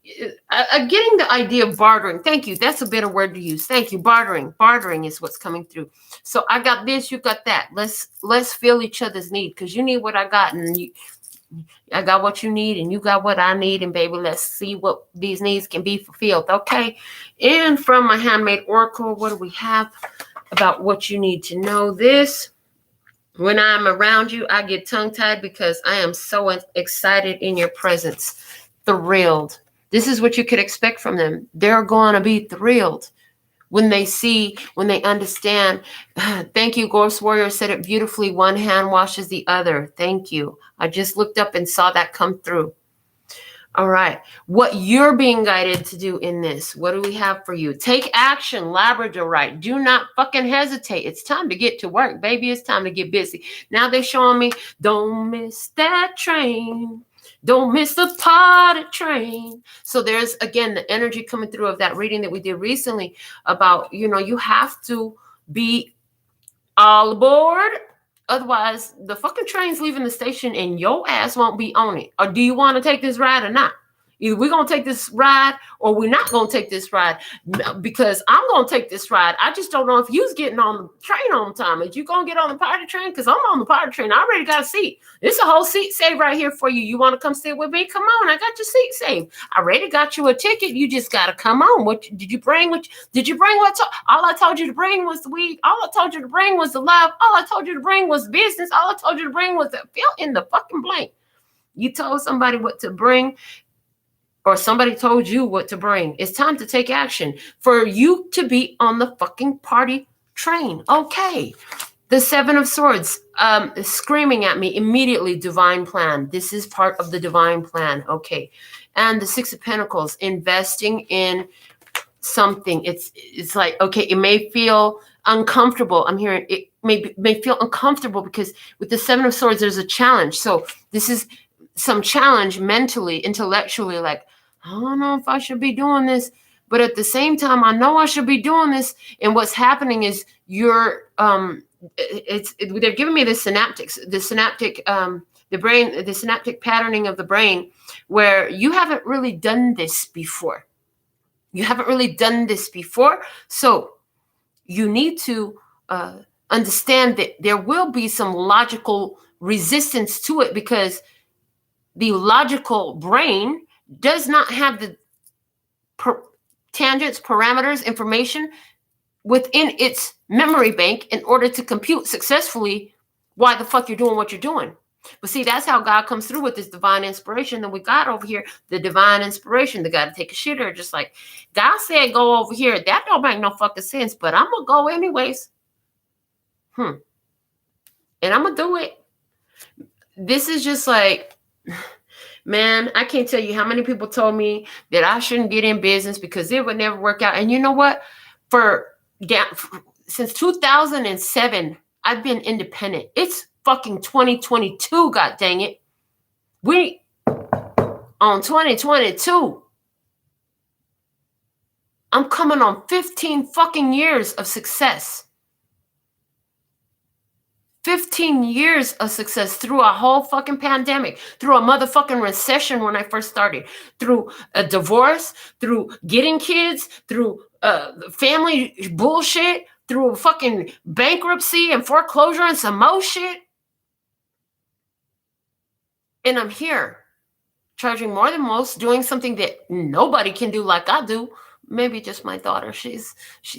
I'm getting the idea of bartering. Thank you. That's a better word to use. Thank you. Bartering. Bartering is what's coming through. So I got this, you got that. Let's fill each other's need, because you need what I got, and I got what you need, and you got what I need, and baby, let's see what these needs can be fulfilled. Okay. And from my handmade oracle, what do we have about what you need to know? This. When I'm around you, I get tongue-tied because I am so excited in your presence, thrilled. This is what you could expect from them. They're going to be thrilled when they see, when they understand. Thank you, Ghost Warrior said it beautifully. One hand washes the other. Thank you. I just looked up and saw that come through. All right. What you're being guided to do in this. What do we have for you? Take action, Labradorite. Do not fucking hesitate. It's time to get to work, baby. It's time to get busy. Now they're showing me, don't miss that train. Don't miss the party train. So there's, again, the energy coming through of that reading that we did recently about, you have to be all aboard. Otherwise, the fucking train's leaving the station and your ass won't be on it. Or do you want to take this ride or not? Either we're going to take this ride or we're not going to take this ride, because I'm going to take this ride. I just don't know if you's getting on the train on time. Is you going to get on the party train? Because I'm on the party train. I already got a seat. There's a whole seat saved right here for you. You want to come sit with me? Come on. I got your seat saved. I already got you a ticket. You just got to come on. What did you bring? All I told you to bring was the weed. All I told you to bring was the love. All I told you to bring was business. All I told you to bring was the fill in the fucking blank. You told somebody what to bring, or somebody told you what to bring. It's time to take action for you to be on the fucking party train. Okay. The Seven of Swords, screaming at me immediately, divine plan. This is part of the divine plan. Okay. And the Six of Pentacles, investing in something. It's like, okay, it may feel uncomfortable. I'm hearing it may feel uncomfortable because with the Seven of Swords, there's a challenge. So this is some challenge mentally, intellectually, like, I don't know if I should be doing this, but at the same time, I know I should be doing this. And what's happening is they're giving me the synaptic patterning of the brain, where you haven't really done this before. So you need to understand that there will be some logical resistance to it, because the logical brain does not have the tangents, parameters, information within its memory bank in order to compute successfully why the fuck you're doing what you're doing. But see, that's how God comes through with this divine inspiration that we got over here. The divine inspiration, the guy to take a shitter, just like God said, go over here. That don't make no fucking sense, but I'm gonna go anyways. And I'm gonna do it. This is just like, man, I can't tell you how many people told me that I shouldn't get in business because it would never work out. And you know what? Since 2007, I've been independent. It's fucking 2022, god dang it. We on 2022. I'm coming on 15 fucking years of success. 15 years of success through a whole fucking pandemic, through a motherfucking recession when I first started, through a divorce, through getting kids, through family bullshit, through fucking bankruptcy and foreclosure and some more shit. And I'm here charging more than most, doing something that nobody can do like I do. Maybe just my daughter. She's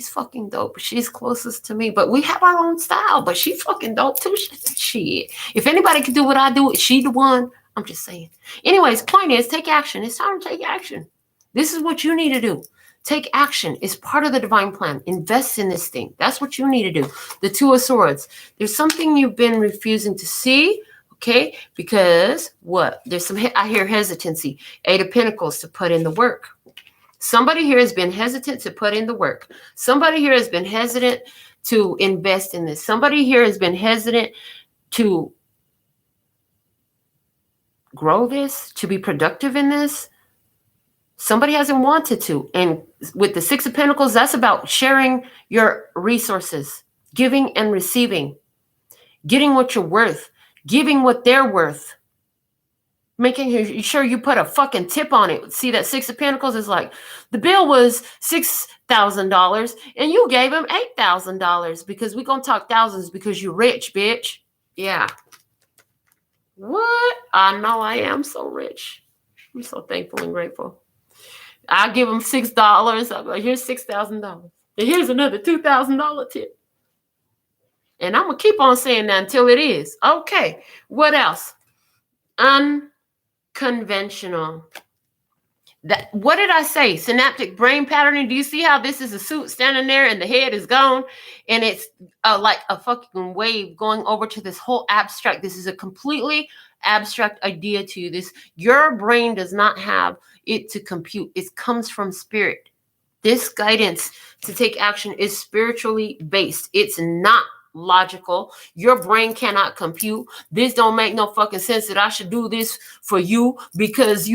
fucking dope. She's closest to me, but we have our own style, but she's fucking dope too. Shit. If anybody can do what I do, she the one. I'm just saying. Anyways, point is, take action. It's time to take action. This is what you need to do. Take action. It's part of the divine plan. Invest in this thing. That's what you need to do. The Two of Swords. There's something you've been refusing to see. Okay, because what? I hear hesitancy. Eight of Pentacles to put in the work. Somebody here has been hesitant to put in the work. Somebody here has been hesitant to invest in this. Somebody here has been hesitant to grow this, to be productive in this. Somebody hasn't wanted to. And with the Six of Pentacles, that's about sharing your resources, giving and receiving, getting what you're worth, giving what they're worth. Making sure you put a fucking tip on it. See, that Six of Pentacles is like, the bill was $6,000 and you gave him $8,000 because we're going to talk thousands because you're rich, bitch. Yeah. What? I know I am so rich. I'm so thankful and grateful. I give him $6. I'm like, here's $6,000. And here's another $2,000 tip. And I'm going to keep on saying that until it is. Okay. What else? Unconventional. What did I say? Synaptic brain patterning. Do you see how this is a suit standing there and the head is gone? And it's like a fucking wave going over to this whole abstract. This is a completely abstract idea to you. Your brain does not have it to compute. It comes from spirit. This guidance to take action is spiritually based. It's not logical. Your brain cannot compute. This don't make no fucking sense that I should do this for you because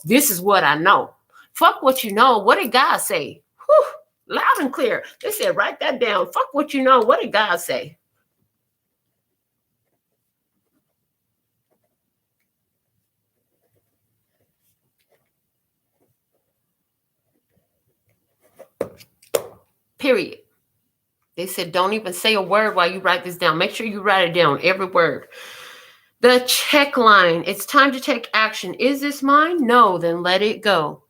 this is what I know. Fuck what you know. What did God say? Whew, loud and clear. They said write that down. Fuck what you know. What did God say? Period. They said, don't even say a word while you write this down. Make sure you write it down, every word. The check line. It's time to take action. Is this mine? No, then let it go.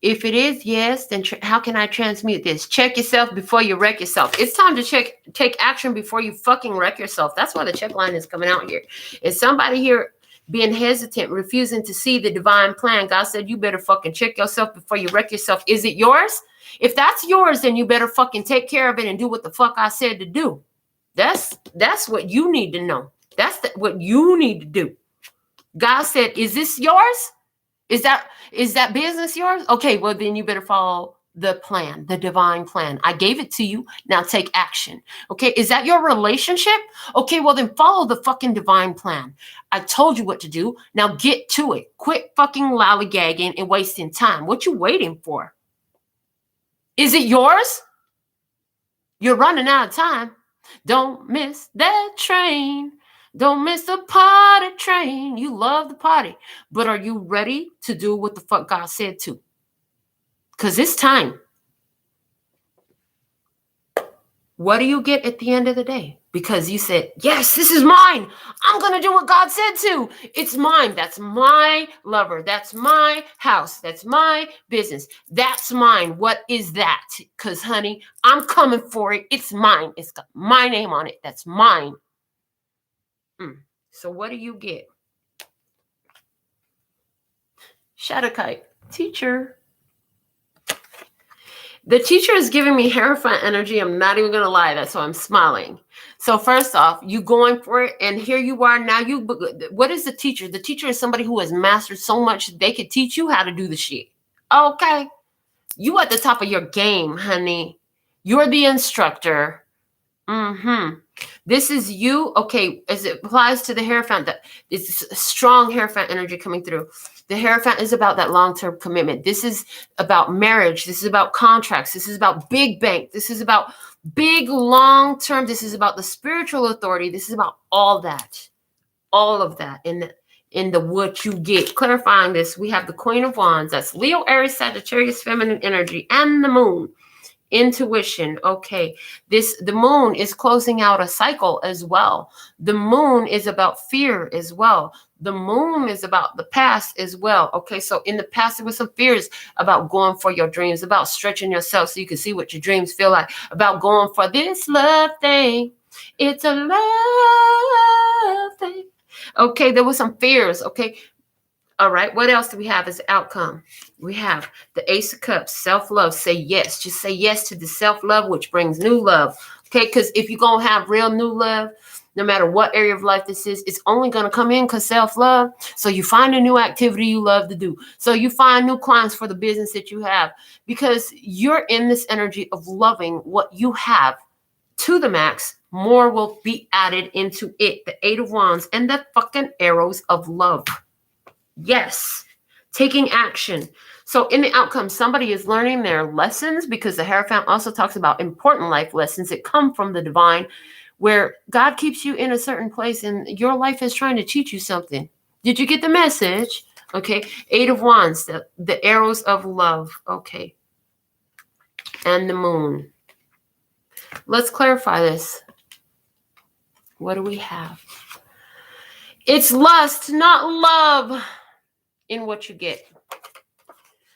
If it is, yes, then how can I transmute this? Check yourself before you wreck yourself. It's time to take action before you fucking wreck yourself. That's why the check line is coming out here. Is somebody here being hesitant, refusing to see the divine plan? God said, you better fucking check yourself before you wreck yourself. Is it yours? If that's yours, then you better fucking take care of it and do what the fuck I said to do. That's what you need to know. That's what you need to do. God said, is this yours? Is that business yours? Okay, well, then you better follow the plan, the divine plan. I gave it to you. Now take action. Okay, is that your relationship? Okay, well, then follow the fucking divine plan. I told you what to do. Now get to it. Quit fucking lollygagging and wasting time. What you waiting for? Is it yours? You're running out of time. Don't miss that train. Don't miss the party train. You love the party. But are you ready to do what the fuck God said to? Because it's time. What do you get at the end of the day? Because you said, yes, this is mine. I'm going to do what God said to. It's mine. That's my lover. That's my house. That's my business. That's mine. What is that? Because, honey, I'm coming for it. It's mine. It's got my name on it. That's mine. So what do you get? Shadow kite. Teacher. The teacher is giving me Hierophant energy. I'm not even going to lie. That's why I'm smiling. So first off, you going for it, and here you are now. What is the teacher? The teacher is somebody who has mastered so much they could teach you how to do the shit. Okay. You at the top of your game, honey. You're the instructor. This is you. Okay, as it applies to the Hierophant, that it's a strong Hierophant energy coming through. The Hierophant is about that long-term commitment. This is about marriage. This is about contracts. This is about big bank. This is about big long-term. This is about the spiritual authority. This is about all that. All of that in the what you get. Clarifying this, we have the Queen of Wands. That's Leo, Aries, Sagittarius, feminine energy, and the moon. Intuition. Okay. The moon is closing out a cycle as well. The moon is about fear as well. The moon is about the past as well. Okay. So in the past, there was some fears about going for your dreams, about stretching yourself so you can see what your dreams feel like, about going for this love thing. It's a love thing. Okay. There was some fears. Okay. All right. What else do we have as outcome? We have the Ace of Cups, self-love. Say yes. Just say yes to the self-love, which brings new love. Okay. Because if you're going to have real new love, no matter what area of life this is, it's only going to come in because self-love. So you find a new activity you love to do. So you find new clients for the business that you have because you're in this energy of loving what you have to the max. More will be added into it. The Eight of Wands and the fucking arrows of love. Yes, taking action. So in the outcome, somebody is learning their lessons because the Hierophant also talks about important life lessons that come from the divine, where God keeps you in a certain place and your life is trying to teach you something. Did you get the message? Okay. Eight of Wands, the arrows of love. Okay. And the moon. Let's clarify this. What do we have? It's lust, not love. In what you get.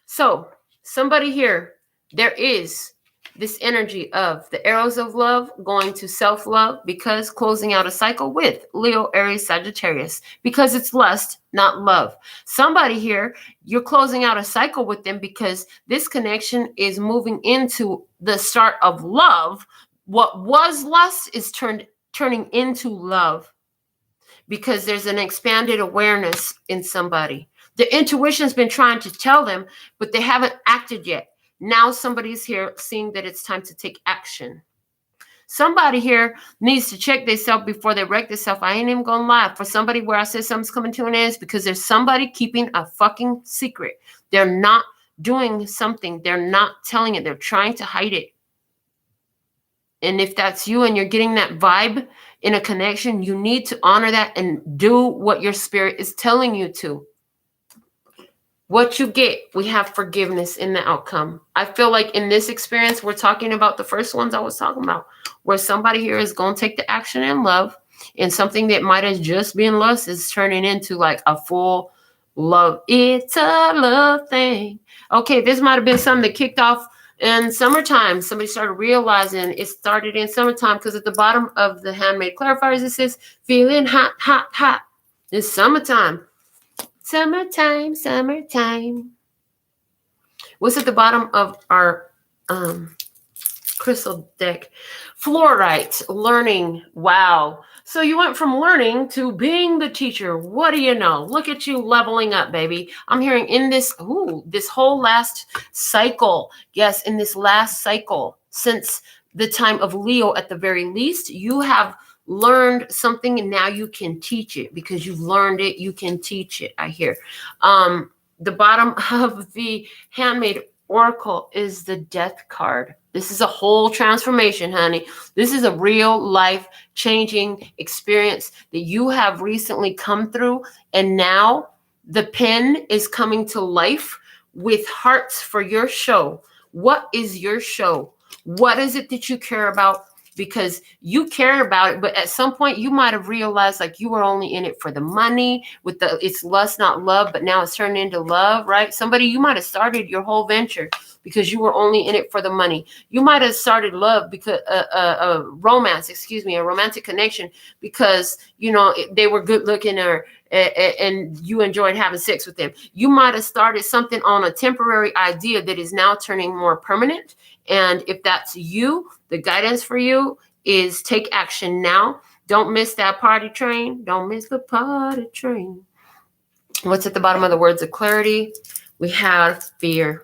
So somebody here, there is this energy of the arrows of love going to self-love, because closing out a cycle with Leo, Aries, Sagittarius, because it's lust, not love. Somebody here, you're closing out a cycle with them because this connection is moving into the start of love. What was lust is turning into love, because there's an expanded awareness in somebody. The intuition's been trying to tell them, but they haven't acted yet. Now somebody's here seeing that it's time to take action. Somebody here needs to check themselves before they wreck themselves. I ain't even gonna lie. For somebody where I said something's coming to an end, is because there's somebody keeping a fucking secret. They're not doing something. They're not telling it. They're trying to hide it. And if that's you and you're getting that vibe in a connection, you need to honor that and do what your spirit is telling you to. What you get, we have forgiveness in the outcome. I feel like in this experience, we're talking about the first ones I was talking about, where somebody here is going to take the action in love, and something that might have just been lust is turning into like a full love. It's a love thing. Okay, this might have been something that kicked off in summertime. Somebody started realizing it started in summertime, because at the bottom of the handmade clarifiers, it says, feeling hot, hot, hot. It's summertime. Summertime, summertime. What's at the bottom of our crystal deck? Fluorite, learning. Wow. So you went from learning to being the teacher. What do you know? Look at you leveling up, baby. I'm hearing in this whole last cycle. Yes, in this last cycle, since the time of Leo at the very least, you have learned something, and now you can teach it. Because you've learned it, you can teach it. I hear. The bottom of the handmade oracle is the death card. This is a whole transformation, honey. This is a real life changing experience that you have recently come through. And now the pen is coming to life with hearts for your show. What is your show? What is it that you care about? Because you care about it, but at some point you might have realized like you were only in it for the money, with the it's lust, not love, but now it's turned into love, right? Somebody, you might have started your whole venture because you were only in it for the money. You might have started love because a romantic connection because, you know, they were good looking or and you enjoyed having sex with them. You might have started something on a temporary idea that is now turning more permanent. And if that's you, the guidance for you is take action now. Don't miss that party train. Don't miss the party train. What's at the bottom of the words of clarity? We have fear.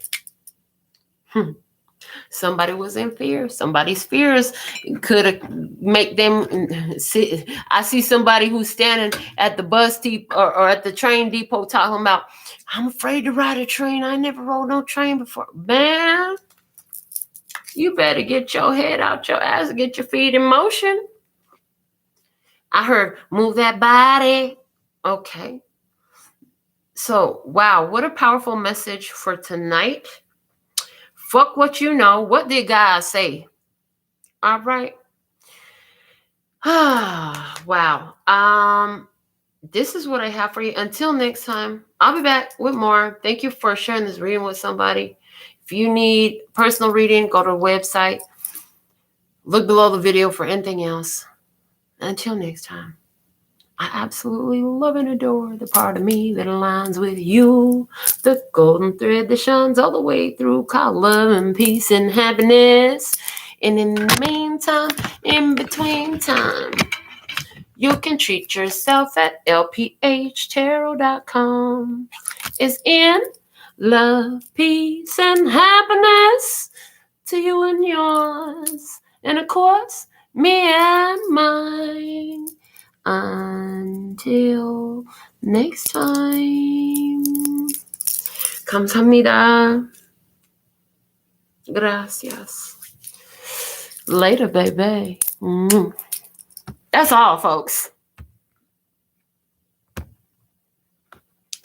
Somebody was in fear. Somebody's fears could make them sit. I see somebody who's standing at the bus depot or at the train depot talking about, I'm afraid to ride a train. I never rode no train before. Man, you better get your head out your ass and get your feet in motion. I heard, move that body. Okay. So, wow, what a powerful message for tonight. Fuck what you know. What did God say? All right. Wow. This is what I have for you. Until next time, I'll be back with more. Thank you for sharing this reading with somebody. If you need personal reading, go to the website. Look below the video for anything else. Until next time, I absolutely love and adore the part of me that aligns with you. The golden thread that shines all the way through, called love and peace and happiness. And in the meantime, in between time, you can treat yourself at LPHtarot.com. It's in love, peace, and happiness to you and yours. And of course, me and mine. Until next time. Kamsahamnida. Gracias. Later, baby. That's all, folks.